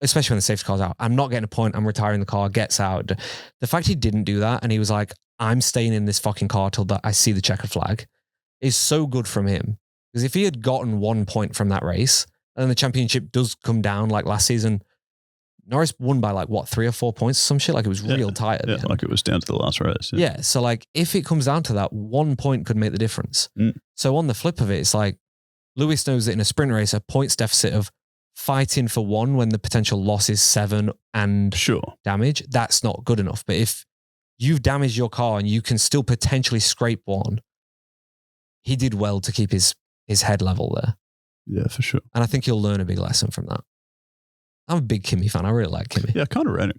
Especially when the safety car's out. I'm not getting a point. I'm retiring the car. Gets out. The fact he didn't do that and he was like, I'm staying in this fucking car till I see the checkered flag is so good from him. Because if he had gotten 1 point from that race, and the championship does come down like last season, Norris won by like what, 3 or 4 points or some shit? Like it was real tight. Yeah, like it was down to the last race. Yeah. So like if it comes down to that, 1 point could make the difference. So on the flip of it, it's like Lewis knows that in a sprint race, a points deficit of fighting for 1 when the potential loss is 7 and damage, that's not good enough. But if you've damaged your car and you can still potentially scrape 1, he did well to keep his head level there. Yeah, for sure. And I think you'll learn a big lesson from that. I'm a big Kimi fan. I really like Kimi. Yeah, I kind of read him.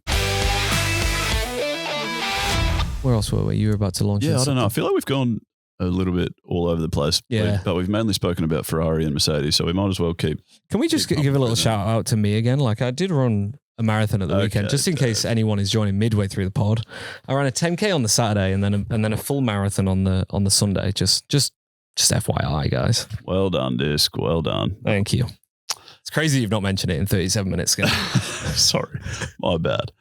Where else were we? You were about to launch. Yeah, I don't know. I feel like we've gone a little bit all over the place. Yeah. But we've mainly spoken about Ferrari and Mercedes, so we might as well keep. Can we just give a little shout out to me again? Like I did run a marathon at the weekend, just in case anyone is joining midway through the pod. I ran a 10K on the Saturday and then a full marathon on the Sunday. Just FYI, guys. Well done, Disc. Well done. Thank you. It's crazy you've not mentioned it in 37 minutes ago. Sorry, my bad.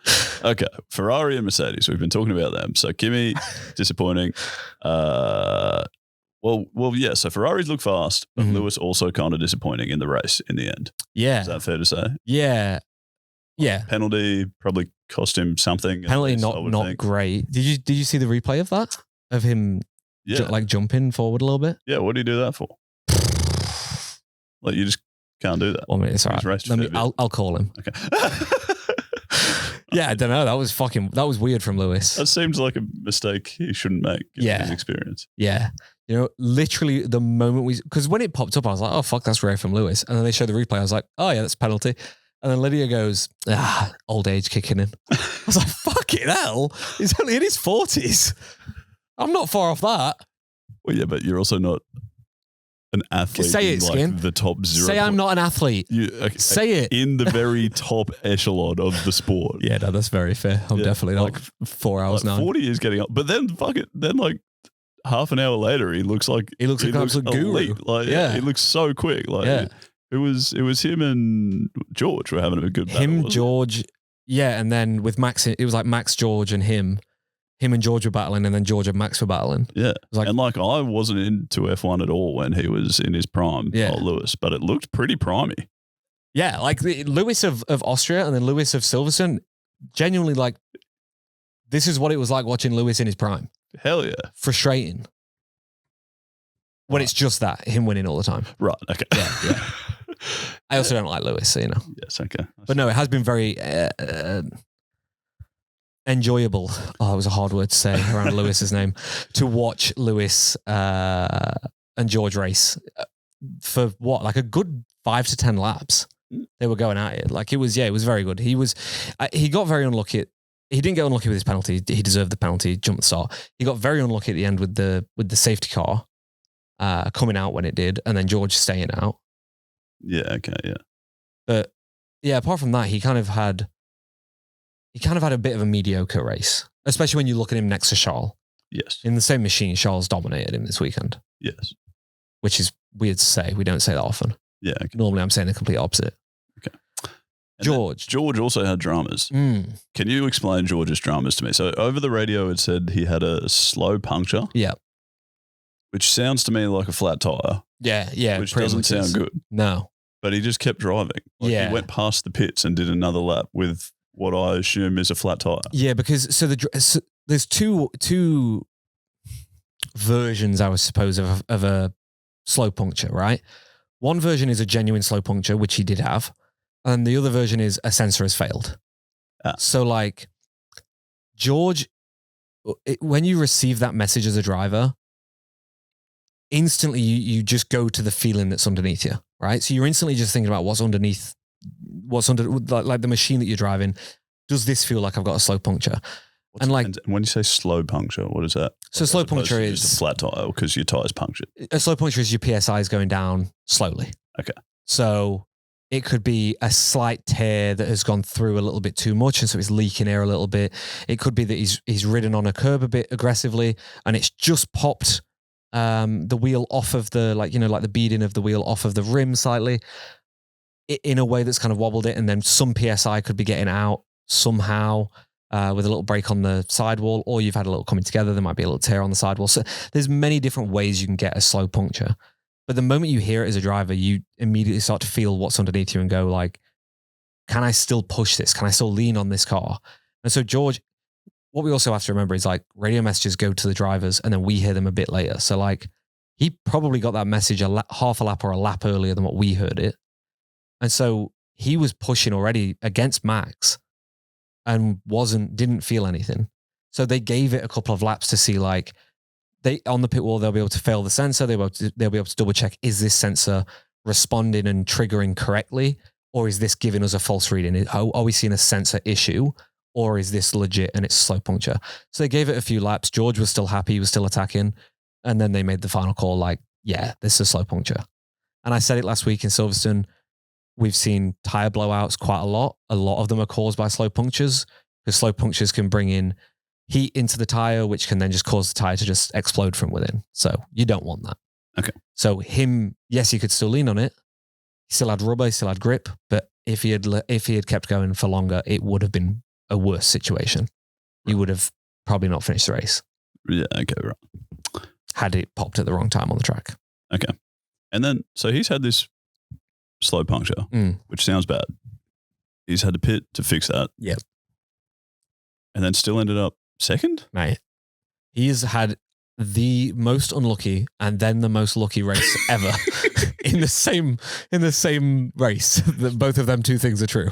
Okay, Ferrari and Mercedes. We've been talking about them. So Kimi, disappointing. Yeah. So Ferraris look fast, but Lewis also kind of disappointing in the race in the end. Yeah, is that fair to say? Yeah. Penalty probably cost him something. Penalty not great. Did you see the replay of that? Of him jumping forward a little bit? Yeah. What did he do that for? Like you just can't do that. 1 minute, it's all right. I'll call him. Okay. Yeah, I don't know. That was weird from Lewis. That seems like a mistake he shouldn't make in his experience. Yeah. Literally the moment because when it popped up, I was like, oh, fuck, that's rare from Lewis. And then they showed the replay. I was like, oh, yeah, that's penalty. And then Lydia goes, old age kicking in. I was like, fucking hell. He's only in his 40s. I'm not far off that. Well, yeah, but you're also not an athlete. Say it, Skin. The top 0. Say I'm not an athlete. Say it. In the very top echelon of the sport. Yeah, no, that's very fair. I'm definitely not 4 hours now. 40 is getting up. But then like half an hour later, he looks like an absolute guru. Like, he looks so quick. Like, It was him and George were having a good battle. Him, George, yeah, and then with Max, it was like Max, George, and him. Him and George were battling, and then George and Max were battling. Yeah. Like, and I wasn't into F1 at all when he was in his prime, Lewis, but it looked pretty primey. Yeah, like Lewis of Austria and then Lewis of Silverstone, genuinely like, this is what it was like watching Lewis in his prime. Hell yeah. Frustrating. When it's just that, him winning all the time. Right, okay. Yeah. I also don't like Lewis, so you know. Yes, okay. But no, it has been very enjoyable. Oh, it was a hard word to say around Lewis's name. To watch Lewis and George race for what, like a good 5 to 10 laps. They were going at it. Like it was very good. He got very unlucky. He didn't get unlucky with his penalty. He deserved the penalty, jumped the start. He got very unlucky at the end with the safety car coming out when it did, and then George staying out. Yeah, okay, yeah. But yeah, apart from that, he kind of had a bit of a mediocre race, especially when you look at him next to Charles. Yes. In the same machine, Charles dominated him this weekend. Yes. Which is weird to say. We don't say that often. Yeah. Okay. Normally I'm saying the complete opposite. Okay. And George also had dramas. Can you explain George's dramas to me? So over the radio it said he had a slow puncture. Yeah. Which sounds to me like a flat tire. Yeah. Which doesn't sound good. No. But he just kept driving. He went past the pits and did another lap with what I assume is a flat tire. Yeah, because there's two versions, I would suppose, of a slow puncture, right? One version is a genuine slow puncture, which he did have, and the other version is a sensor has failed. So, like, George, when you receive that message as a driver, instantly you just go to the feeling that's underneath you, right? So you're instantly just thinking about what's under like the machine that you're driving. Does this feel like I've got a slow puncture? And when you say slow puncture, what is that? So slow puncture is just a flat tire because your tire's punctured. A slow puncture is your PSI is going down slowly. Okay. So it could be a slight tear that has gone through a little bit too much, and so it's leaking air a little bit. It could be that he's ridden on a curb a bit aggressively, and it's just popped the wheel off of the like the beading of the wheel off of the rim slightly, in a way that's kind of wobbled it, and then some PSI could be getting out somehow. With a little break on the sidewall, or you've had a little coming together, there might be a little tear on the sidewall. So there's many different ways you can get a slow puncture. But the moment you hear it as a driver, you immediately start to feel what's underneath you and go like, can I still push this? Can I still lean on this car? And so George, what we also have to remember is like radio messages go to the drivers and then we hear them a bit later. So like he probably got that message half a lap or a lap earlier than what we heard it. And so he was pushing already against Max and didn't feel anything. So they gave it a couple of laps to see like on the pit wall, they'll be able to fail the sensor. They'll be able to double check, is this sensor responding and triggering correctly? Or is this giving us a false reading? Are we seeing a sensor issue? Or is this legit and it's slow puncture? So they gave it a few laps. George was still happy. He was still attacking. And then they made the final call like, yeah, this is a slow puncture. And I said it last week in Silverstone, we've seen tire blowouts quite a lot. A lot of them are caused by slow punctures because slow punctures can bring in heat into the tire, which can then just cause the tire to just explode from within. So you don't want that. Okay. So yes, he could still lean on it. He still had rubber, he still had grip, but if he had kept going for longer, it would have been a worse situation. He would have probably not finished the race. Yeah, okay, right. Had it popped at the wrong time on the track. Okay. And then, so he's had this slow puncture, which sounds bad. He's had to pit to fix that. Yep. And then still ended up second? Mate, he's had the most unlucky and then the most lucky race ever in the same race. Both of them two things are true.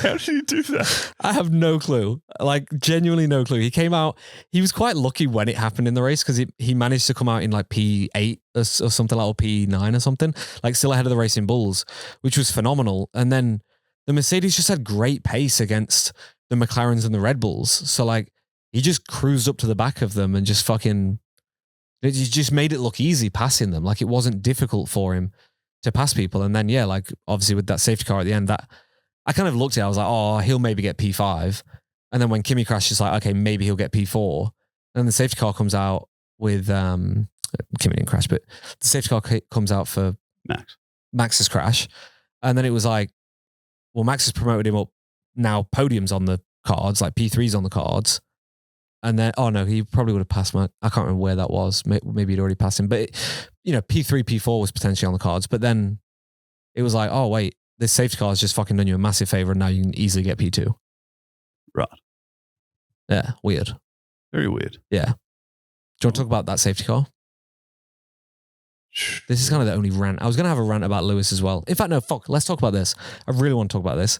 How did he do that? I have no clue. Like genuinely no clue. He came out, he was quite lucky when it happened in the race because he managed to come out in like P8 or something like, or P9 or something, like still ahead of the Racing Bulls, which was phenomenal. And then the Mercedes just had great pace against the McLarens and the Red Bulls. So like he just cruised up to the back of them and just he just made it look easy passing them. Like it wasn't difficult for him to pass people. And then, yeah, like obviously with that safety car at the end, that I kind of looked at it, I was like, oh, he'll maybe get P5. And then when Kimi crashed, it's like, okay, maybe he'll get P4. And then the safety car comes out with, Kimi didn't crash, but the safety car comes out for Max's crash. And then it was like, well, Max has promoted him up. Now podium's on the cards, like P3's on the cards. And then, oh no, he probably would have passed Max. I can't remember where that was. Maybe he'd already passed him. But, P3, P4 was potentially on the cards. But then it was like, oh, wait, this safety car has just fucking done you a massive favor. And now you can easily get P2. Right. Yeah, weird. Very weird. Yeah. Do you want to talk about that safety car? This is kind of the only rant. I was going to have a rant about Lewis as well. In fact, no, fuck. Let's talk about this. I really want to talk about this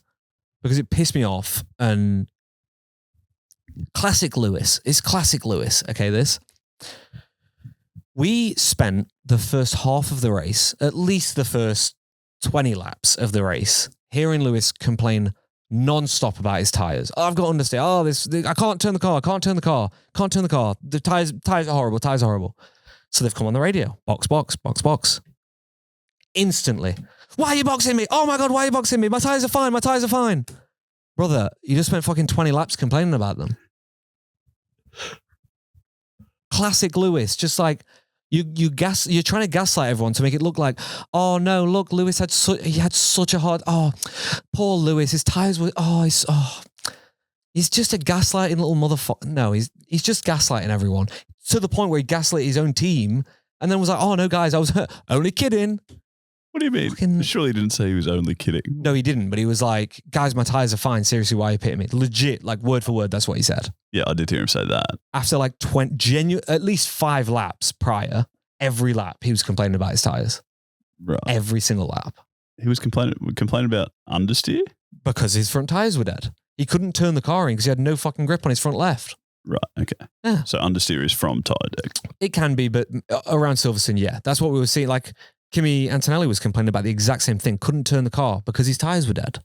because it pissed me off. And classic Lewis. It's classic Lewis. Okay, this. We spent the first half of the race, at least the first 20 laps of the race, hearing Lewis complain non-stop about his tyres. Oh, I've got to understand. I can't turn the car. The tyres are horrible. So they've come on the radio. Box. Instantly. Why are you boxing me? Oh my God, why are you boxing me? My tyres are fine. Brother, you just spent fucking 20 laps complaining about them. Classic Lewis. Just like, you're trying to gaslight everyone to make it look like, oh no, look, Lewis had such a hard, poor Lewis, his tyres were, he's just a gaslighting little motherfucker. No, he's just gaslighting everyone to the point where he gaslit his own team and then was like, oh no, guys, I was only kidding. What do you mean? Surely he didn't say he was only kidding. No, he didn't, but he was like, guys, my tyres are fine. Seriously, why are you pitting me? Legit, like word for word, that's what he said. Yeah, I did hear him say that. After like at least 5 laps prior, every lap he was complaining about his tyres. Right. Every single lap. He was complaining about understeer? Because his front tyres were dead. He couldn't turn the car in because he had no fucking grip on his front left. Right, okay. Yeah. So understeer is from tyre deck. It can be, but around Silverstone, yeah. That's what we were seeing. Like, Kimi Antonelli was complaining about the exact same thing. Couldn't turn the car because his tyres were dead.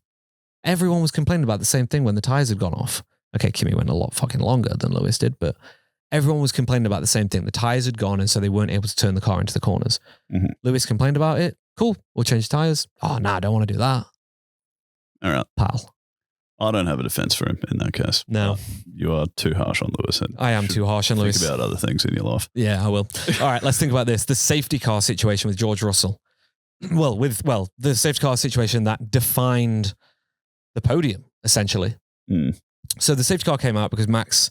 Everyone was complaining about the same thing when the tyres had gone off. Okay, Kimi went a lot fucking longer than Lewis did, but everyone was complaining about the same thing. The tyres had gone and so they weren't able to turn the car into the corners. Mm-hmm. Lewis complained about it. Cool, we'll change tyres. Oh, nah, I don't want to do that. All right. Pal. I don't have a defense for him in that case. No. You are too harsh on Lewis. I am too harsh on Lewis. Think about other things in your life. Yeah, I will. All right, let's think about this. The safety car situation with George Russell. The safety car situation that defined the podium, essentially. Mm. So the safety car came out because Max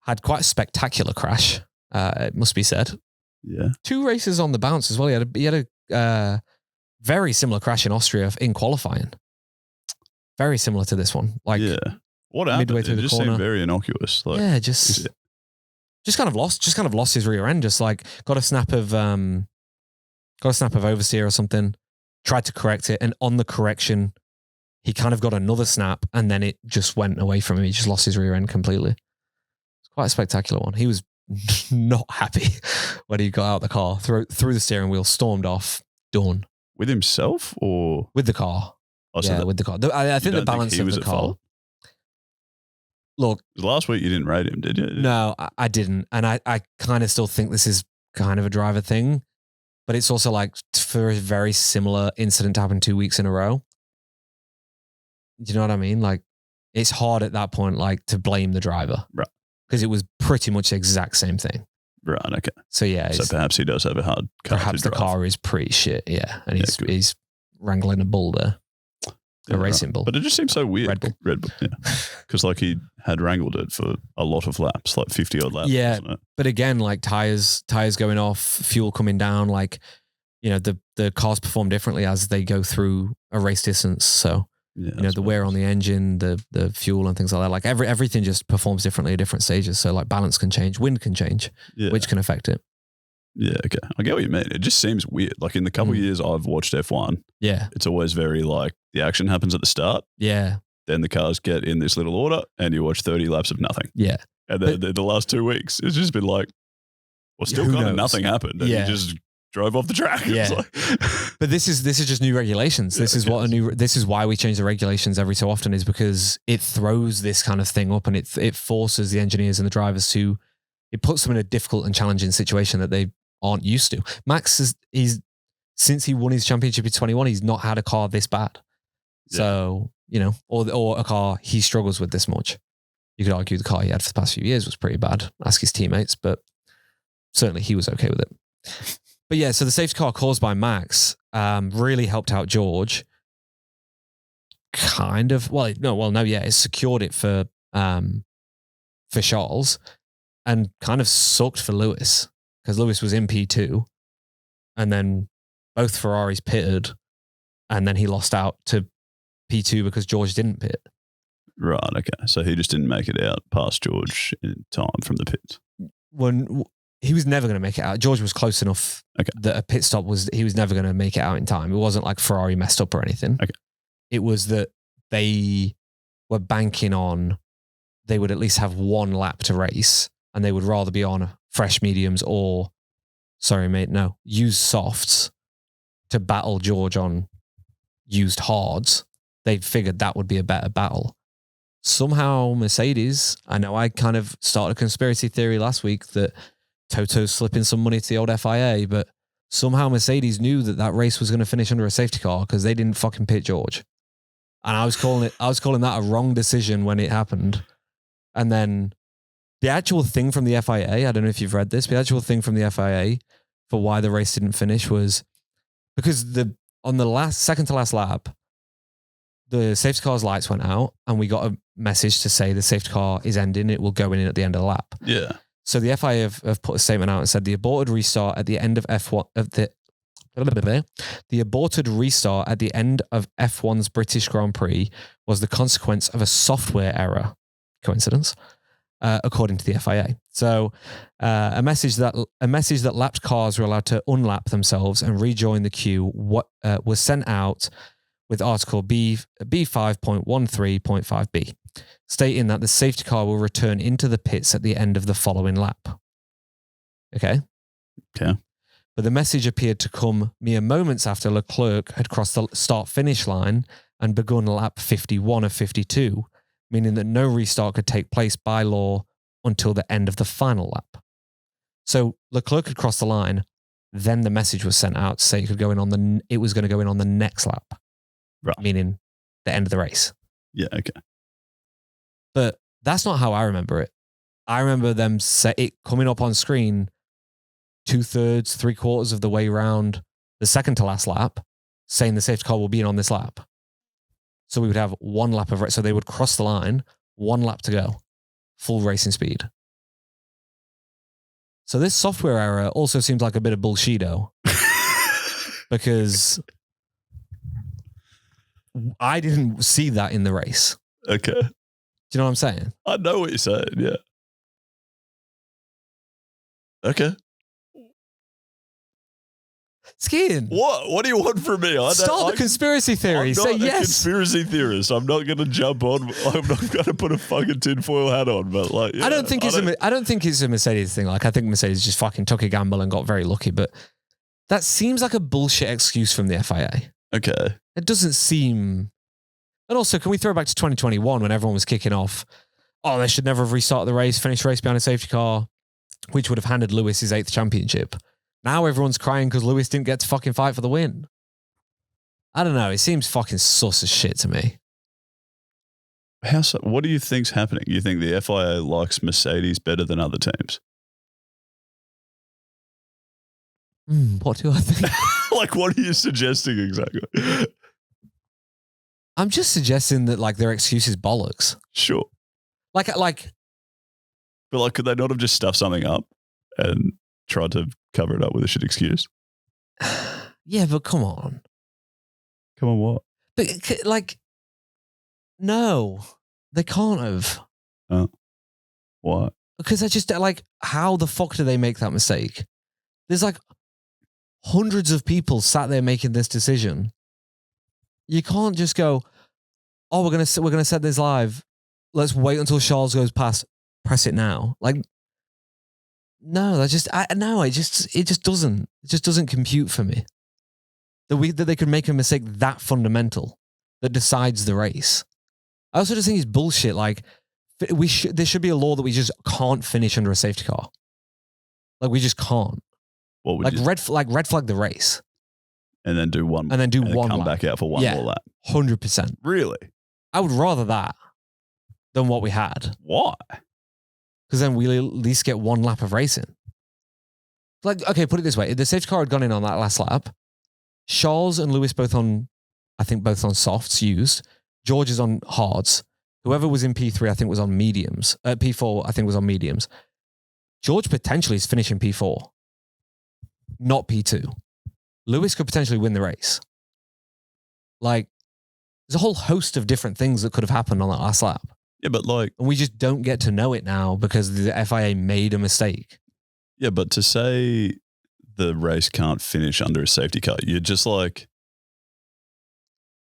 had quite a spectacular crash, it must be said. Yeah. 2 races on the bounce as well. He had a very similar crash in Austria in qualifying. Very similar to this one. Like, yeah. What happened? Midway through it just seemed very innocuous. Like, yeah, just kind of lost his rear end. Just like got a snap of oversteer or something. Tried to correct it, and on the correction, he kind of got another snap, and then it just went away from him. He just lost his rear end completely. It's quite a spectacular one. He was not happy when he got out of the car, threw the steering wheel, stormed off, done. With himself or with the car? Oh, so with the car. I think the balance of the car. Fault? Look, last week you didn't rate him, did you? No, I didn't, and I kind of still think this is kind of a driver thing, but it's also like for a very similar incident to happen 2 weeks in a row. Do you know what I mean? Like, it's hard at that point, like, to blame the driver, right? Because it was pretty much the exact same thing. Right. Okay. So yeah. So perhaps he does have a hard car. Perhaps the car is pretty shit. Yeah, and he's wrangling a bull there. A racing bull. But it just seems so weird. Red Bull. Yeah. Because like he had wrangled it for a lot of laps, like 50 odd laps. Yeah. Wasn't it? But again, like tires going off, fuel coming down, like, you know, the cars perform differently as they go through a race distance. So, you know, the wear on the engine, the fuel and things like that, like everything just performs differently at different stages. So like balance can change, wind can change, which can affect it. Yeah, okay. I get what you mean. It just seems weird. Like in the couple of years I've watched F1, it's always very like the action happens at the start. Yeah. Then the cars get in this little order and you watch 30 laps of nothing. Yeah. And then the last 2 weeks, it's just been like, well, still kind of nothing happened. And you just drove off the track. Yeah. Like but this is just new regulations. This is why we change the regulations every so often, is because it throws this kind of thing up and it forces the engineers and the drivers to, it puts them in a difficult and challenging situation that they aren't used to. Max since he won his championship in 21, he's not had a car this bad. Yeah. So, you know, or a car he struggles with this much. You could argue the car he had for the past few years was pretty bad. Ask his teammates, but certainly he was okay with it. But yeah, so the safety car caused by Max really helped out George kind of, it secured it for Charles and kind of sucked for Lewis because Lewis was in P2 and then both Ferraris pitted and then he lost out to P2 because George didn't pit. Right, okay. So he just didn't make it out past George in time from the pits. When he was never going to make it out. George was close enough that a pit stop he was never going to make it out in time. It wasn't like Ferrari messed up or anything. Okay. It was that they were banking on they would at least have one lap to race and they would rather be on fresh mediums or, use softs to battle George on used hards. They figured that would be a better battle. Somehow Mercedes, I know I kind of started a conspiracy theory last week that Toto's slipping some money to the old FIA, but somehow Mercedes knew that race was going to finish under a safety car because they didn't fucking pit George. And I was calling that a wrong decision when it happened. And then the actual thing from the FIA, I don't know if you've read this, but the actual thing from the FIA for why the race didn't finish was because on the second to last lap, the safety car's lights went out and we got a message to say the safety car is ending. It will go in at the end of the lap. Yeah. So the FIA have put a statement out and said the aborted restart at the end of the aborted restart at the end of F1's British Grand Prix was the consequence of a software error. Coincidence? According to the FIA. So a message that lapped cars were allowed to unlap themselves and rejoin the queue was sent out with article B5.13.5b, stating that the safety car will return into the pits at the end of the following lap. Okay? Okay. But the message appeared to come mere moments after Leclerc had crossed the start-finish line and begun lap 51 of 52, meaning that no restart could take place by law until the end of the final lap. So Leclerc had crossed the line, then the message was sent out to say it was going to go in on the next lap. Right. Meaning the end of the race. Yeah, okay. But that's not how I remember it. I remember them it coming up on screen 2/3, 3/4 of the way around the second to last lap, saying the safety car will be in on this lap. So we would have one lap of race. So they would cross the line, one lap to go, full racing speed. So this software error also seems like a bit of bullshito because I didn't see that in the race. Okay. Do you know what I'm saying? I know what you're saying, yeah. Okay. Skiing. What do you want from me? Start the conspiracy theory. I'm Say not yes. a conspiracy theorist. I'm not going to jump on. I'm not going to put a fucking tinfoil hat on. But like, yeah, I don't think it's a Mercedes thing. Like, I think Mercedes just fucking took a gamble and got very lucky. But that seems like a bullshit excuse from the FIA. Okay. It doesn't seem. And also, can we throw back to 2021 when everyone was kicking off? Oh, they should never have restarted the race, finished the race behind a safety car, which would have handed Lewis his 8th championship. Now everyone's crying because Lewis didn't get to fucking fight for the win. I don't know. It seems fucking sus as shit to me. How so? What do you think's happening? You think the FIA likes Mercedes better than other teams? What do I think? Like, what are you suggesting exactly? I'm just suggesting that like their excuse is bollocks. Sure. But could they not have just stuffed something up and tried to cover it up with a shit excuse? Yeah, but come on. Come on, what? But like, no, they can't have. Why? Because I just like, how the fuck do they make that mistake? There's like hundreds of people sat there making this decision. You can't just go, oh, we're gonna set this live. Let's wait until Charles goes past. Press it now. Like, no, it just doesn't compute for me. That they could make a mistake that fundamental that decides the race. I also just think it's bullshit. Like, there should be a law that we just can't finish under a safety car. Like, we just can't. What would red flag the race. And then do one. And then one come lap. back out for one more lap. 100%. Really? I would rather that than what we had. Why? Because then we'll at least get one lap of racing. Like, okay, put it this way. If the safety car had gone in on that last lap, Charles and Lewis both on softs used, George is on hards. Whoever was in P3, I think, was on mediums. P4, I think, was on mediums. George potentially is finishing P4, not P2. Lewis could potentially win the race. Like, there's a whole host of different things that could have happened on that last lap. Yeah, but like... And we just don't get to know it now because the FIA made a mistake. Yeah, but to say the race can't finish under a safety car, you're just like...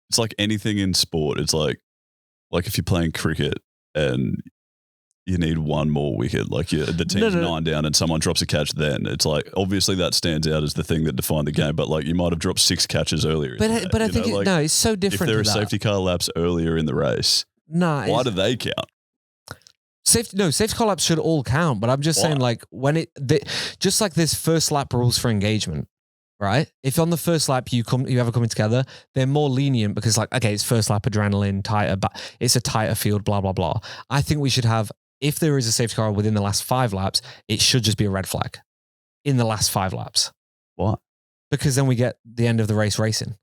It's like anything in sport. It's like if you're playing cricket and you need one more wicket, like the team's 9 down and someone drops a catch, then it's like, obviously that stands out as the thing that defined the game, but like you might have dropped 6 catches earlier. But I think, it's so different. If there are safety car laps earlier in the race, why do they count? Safety car laps should all count, but I'm just saying, like, when just like this first lap rules for engagement, right? If on the first lap you ever coming together, they're more lenient because, like, okay, it's first lap adrenaline, tighter, but it's a tighter field, blah, blah, blah. I think we should have, if there is a safety car within the last 5 laps, it should just be a red flag in the last 5 laps. What? Because then we get the end of the race racing.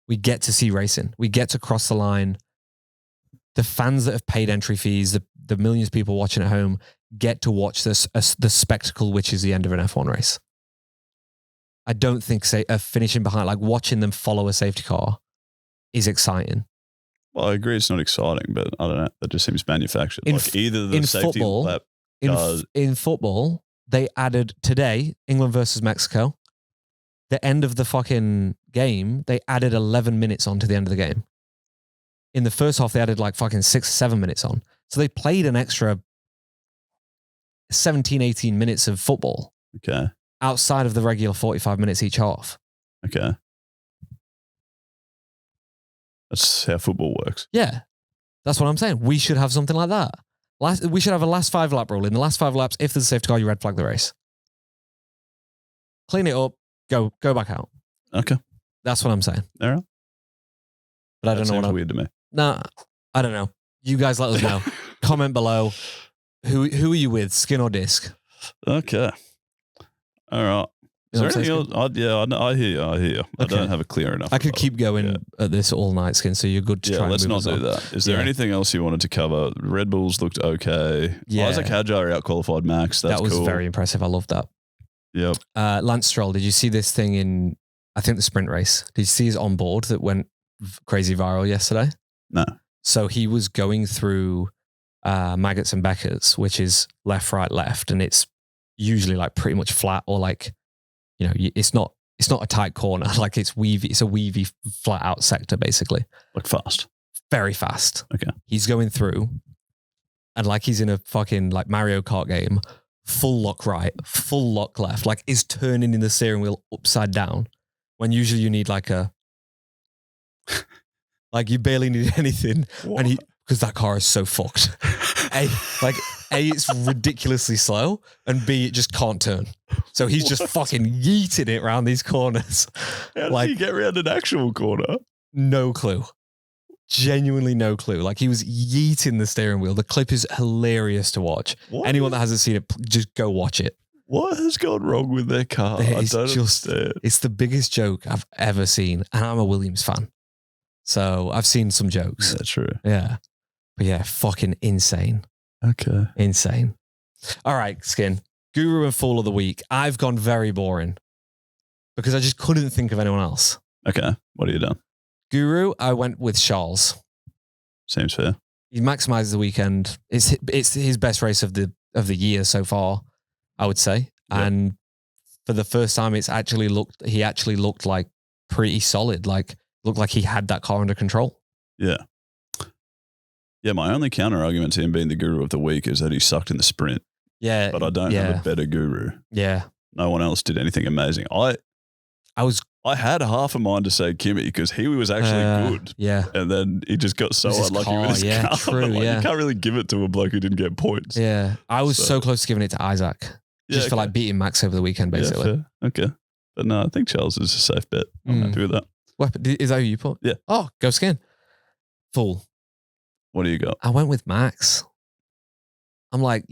We get to see racing. We get to cross the line. The fans that have paid entry fees, the millions of people watching at home, get to watch the spectacle, which is the end of an F1 race. I don't think finishing behind, like watching them follow a safety car, is exciting. Well, I agree it's not exciting, but I don't know. That just seems manufactured. Either the safety lap cars... In football, they added today, England versus Mexico, the end of the fucking game, they added 11 minutes on to the end of the game. In the first half, they added like fucking 6 or 7 minutes on. So they played an extra 17, 18 minutes of football. Okay. Outside of the regular 45 minutes each half. Okay. That's how football works. Yeah. That's what I'm saying. We should have something like that. We should have a last 5 lap rule. In the last 5 laps, if there's a safety car, you red flag the race. Clean it up, go back out. Okay. That's what I'm saying. All right. But I don't know what weird to me. Nah, I don't know. You guys let us know. Comment below. Who are you with, skin or disc? Okay. All right. Is there anything else? I hear you. Okay. I don't have a clear enough. I could keep going at this all night, Skin, so you're good to try and let's move not do that. Is there anything else you wanted to cover? Red Bulls looked okay. Yeah. Isack Hadjar out-qualified Max. That was cool. very impressive. I loved that. Yep. Lance Stroll, did you see this thing in, I think, the sprint race? Did you see his onboard that went crazy viral yesterday? No. So he was going through Maggots and Beckers, which is left, right, left, and it's usually like pretty much flat or like, you know, it's not a tight corner. Like it's weavy. It's a weavy flat out sector, basically. Like fast. Very fast. Okay. He's going through and like he's in a fucking like Mario Kart game, full lock right, full lock left, like is turning in the steering wheel upside down when usually you need like like you barely need anything. What? And because that car is so fucked. A, it's ridiculously slow, and B, it just can't turn. So he's just fucking yeeting it around these corners. How did he get around an actual corner? No clue. Genuinely no clue. Like he was yeeting the steering wheel. The clip is hilarious to watch. Anyone that hasn't seen it, just go watch it. What has gone wrong with their car? I don't understand. It's the biggest joke I've ever seen, and I'm a Williams fan. So I've seen some jokes. Yeah, true. Yeah. But yeah, fucking insane. Okay. Insane. All right, Skin. Guru and Fool of the Week. I've gone very boring because I just couldn't think of anyone else. Okay. What have you done? Guru, I went with Charles. Seems fair. He maximizes the weekend. It's his best race of the year so far, I would say. Yep. And for the first time, he actually looked like pretty solid. Like looked like he had that car under control. Yeah. Yeah, my only counter argument to him being the Guru of the week is that he sucked in the sprint. Yeah. But I don't have a better Guru. Yeah. No one else did anything amazing. I had half a mind to say Kimi because he was actually good. Yeah. And then he just got so unlucky with his car. True, like, you can't really give it to a bloke who didn't get points. Yeah. I was so close to giving it to Isack. Just for like beating Max over the weekend, basically. Yeah, okay. But no, I think Charles is a safe bet. I'm happy with that. Is that who you put? Yeah. Oh, go Skin. Fool. What do you got? I went with Max. I'm like,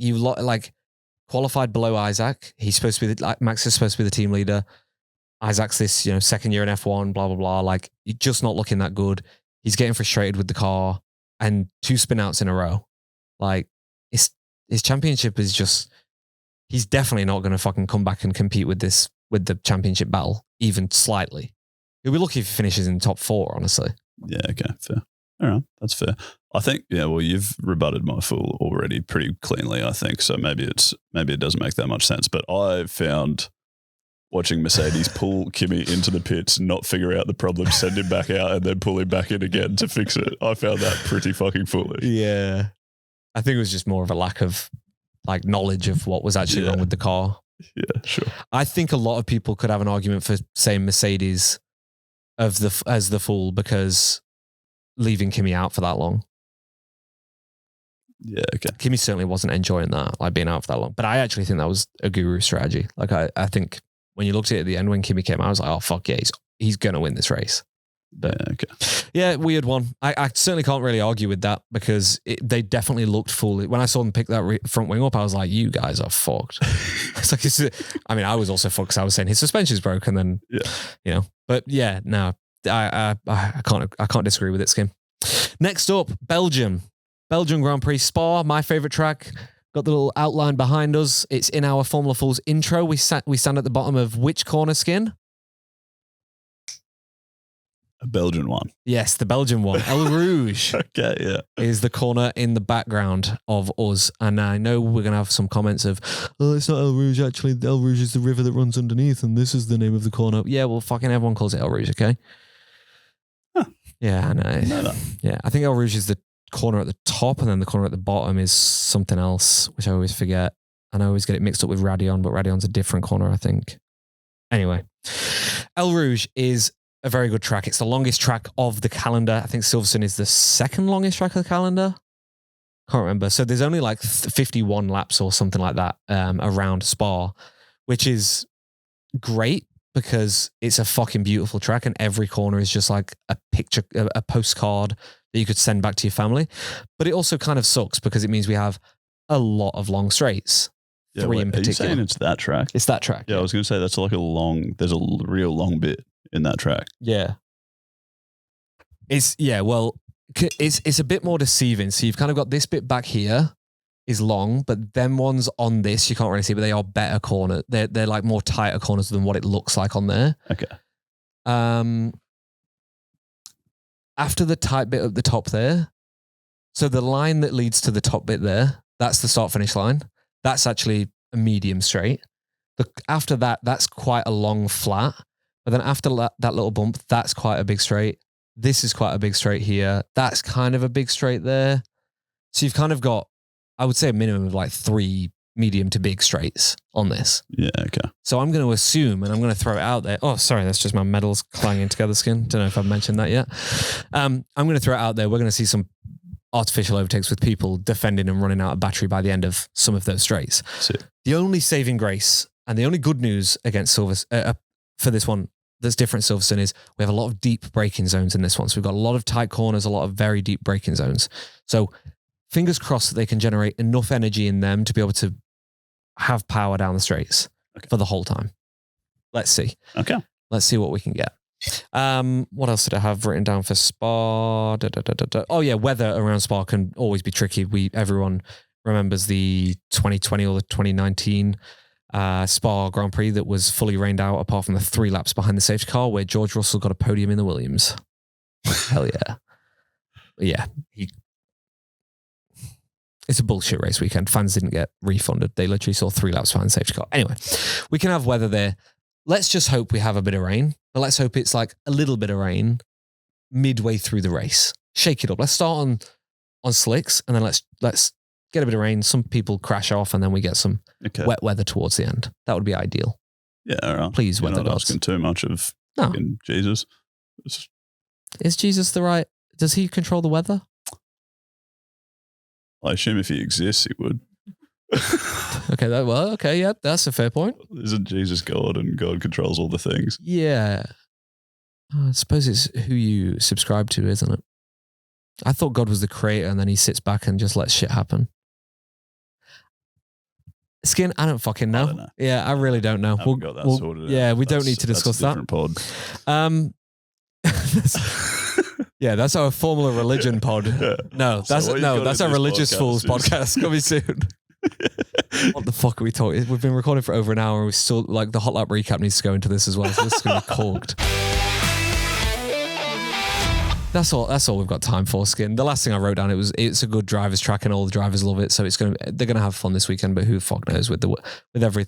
qualified below Isack. He's supposed to be Max is supposed to be the team leader. Isaac's this, second year in F1, blah, blah, blah. Like, he's just not looking that good. He's getting frustrated with the car and 2 spin outs in a row. Like, his championship is just, he's definitely not going to fucking come back and compete with the championship battle, even slightly. He'll be lucky if he finishes in the top 4, honestly. Yeah, okay, fair. All right, that's fair. I think, well, you've rebutted my fool already pretty cleanly, I think. So maybe it doesn't make that much sense. But I found watching Mercedes pull Kimi into the pits, not figure out the problem, send him back out, and then pull him back in again to fix it. I found that pretty fucking foolish. Yeah. I think it was just more of a lack of like knowledge of what was actually wrong with the car. Yeah, sure. I think a lot of people could have an argument for saying Mercedes as the fool because leaving Kimi out for that long. Yeah, okay. Kimi certainly wasn't enjoying that, like being out for that long. But I actually think that was a guru strategy. Like I think when you looked at it at the end when Kimi came out, I was like, oh fuck yeah, he's gonna win this race. But yeah, okay. Yeah, weird one. I certainly can't really argue with that because they definitely looked foolish. When I saw them pick that front wing up, I was like, you guys are fucked. It's like, I was also fucked because I was saying his suspension's broke and then, But yeah, no, I can't disagree with it, Skim. Next up, Belgium Grand Prix Spa, my favorite track. Got the little outline behind us. It's in our Formula Fools intro. We stand at the bottom of which corner, Skin? A Belgian one. Yes, the Belgian one. El Rouge. Okay, yeah. Is the corner in the background of us. And I know we're going to have some comments of, oh, it's not El Rouge, actually. El Rouge is the river that runs underneath, and this is the name of the corner. Yeah, well, fucking everyone calls it El Rouge, okay? Huh. Yeah, I know. Yeah, I think El Rouge is the corner at the top, and then the corner at the bottom is something else, which I always forget. And I always get it mixed up with Radion, but Radion's a different corner, I think. Anyway, El Rouge is a very good track. It's the longest track of the calendar. I think Silverstone is the second longest track of the calendar. Can't remember. So there's only like 51 laps or something like that around Spa, which is great because it's a fucking beautiful track and every corner is just like a picture, a postcard that you could send back to your family. But it also kind of sucks because it means we have a lot of long straights. Yeah, 3 in particular. Are you saying it's that track? It's that track. Yeah, I was going to say that's like there's a real long bit in that track. Yeah. It's a bit more deceiving. So you've kind of got this bit back here is long, but them ones on this you can't really see, but they are better corner. They're like more tighter corners than what it looks like on there. Okay. After the tight bit at the top there, so the line that leads to the top bit there, that's the start finish line. That's actually a medium straight. After that, that's quite a long flat. But then after that little bump, that's quite a big straight. This is quite a big straight here. That's kind of a big straight there. So you've kind of got, I would say, a minimum of like 3 medium to big straights on this. Yeah, okay. So I'm going to assume, and I'm going to throw it out there. Oh, sorry, that's just my medals clanging together, Skin. Don't know if I've mentioned that yet. I'm going to throw it out there. We're going to see some artificial overtakes with people defending and running out of battery by the end of some of those straights. The only saving grace and the only good news against Silverstone for this one that's different Silverstone is we have a lot of deep braking zones in this one. So we've got a lot of tight corners, a lot of very deep braking zones. So fingers crossed that they can generate enough energy in them to be able to have power down the straights for the whole time. Let's see. Okay. Let's see what we can get. What else did I have written down for Spa? Oh yeah, weather around Spa can always be tricky. Everyone remembers the 2020 or the 2019 Spa Grand Prix that was fully rained out apart from the 3 laps behind the safety car where George Russell got a podium in the Williams. Hell yeah. Yeah. It's a bullshit race weekend. Fans didn't get refunded. They literally saw 3 laps behind the safety car. Anyway, we can have weather there. Let's just hope we have a bit of rain, but let's hope it's like a little bit of rain midway through the race. Shake it up. Let's start on slicks and then let's get a bit of rain. Some people crash off and then we get some wet weather towards the end. That would be ideal. Yeah, all right. Please, weather gods. Not asking too much of Jesus. Is Jesus does he control the weather? I assume if he exists, he would. Okay, yeah, that's a fair point. Isn't Jesus God and God controls all the things? Yeah. I suppose it's who you subscribe to, isn't it? I thought God was the creator and then he sits back and just lets shit happen. Skin, I don't fucking know. I don't know. Yeah, I really don't know. We'll got that sorted out. Yeah, we don't need to discuss that. Pod. Yeah, that's our Formula Religion pod. Yeah. No, that's what you got that's in our this Religious podcast Fools is- podcast coming soon. What the fuck are we talking? We've been recording for over an hour. And we still like the hot lap recap needs to go into this as well. So this is going to be corked. That's all we've got time for, Skin. The last thing I wrote down, it's a good drivers track and all the drivers love it. So they're gonna have fun this weekend. But who the fuck knows with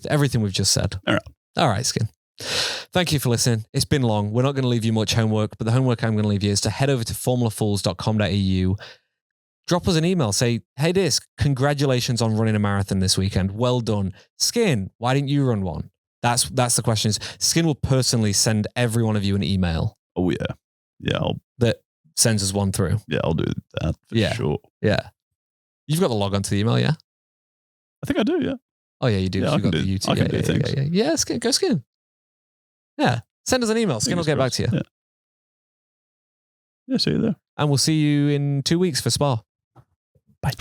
everything we've just said. All right, Skin. Thank you for listening. It's been long. We're not going to leave you much homework, but the homework I'm going to leave you is to head over to formulafools.com.au. Drop us an email. Say, hey, Disc, congratulations on running a marathon this weekend. Well done. Skin, why didn't you run one? That's the question. Skin will personally send every one of you an email. Oh, yeah. Yeah. That sends us one through. Yeah, I'll do that for sure. Yeah. You've got the log onto the email, yeah? I think I do, yeah. Oh, yeah, you do. Yeah, You've got the YouTube. I can do things. Yeah, Skin, go Skin. Yeah. Send us an email. Skin will get back to you. Yeah, see you there. And we'll see you in 2 weeks for Spa. Bye.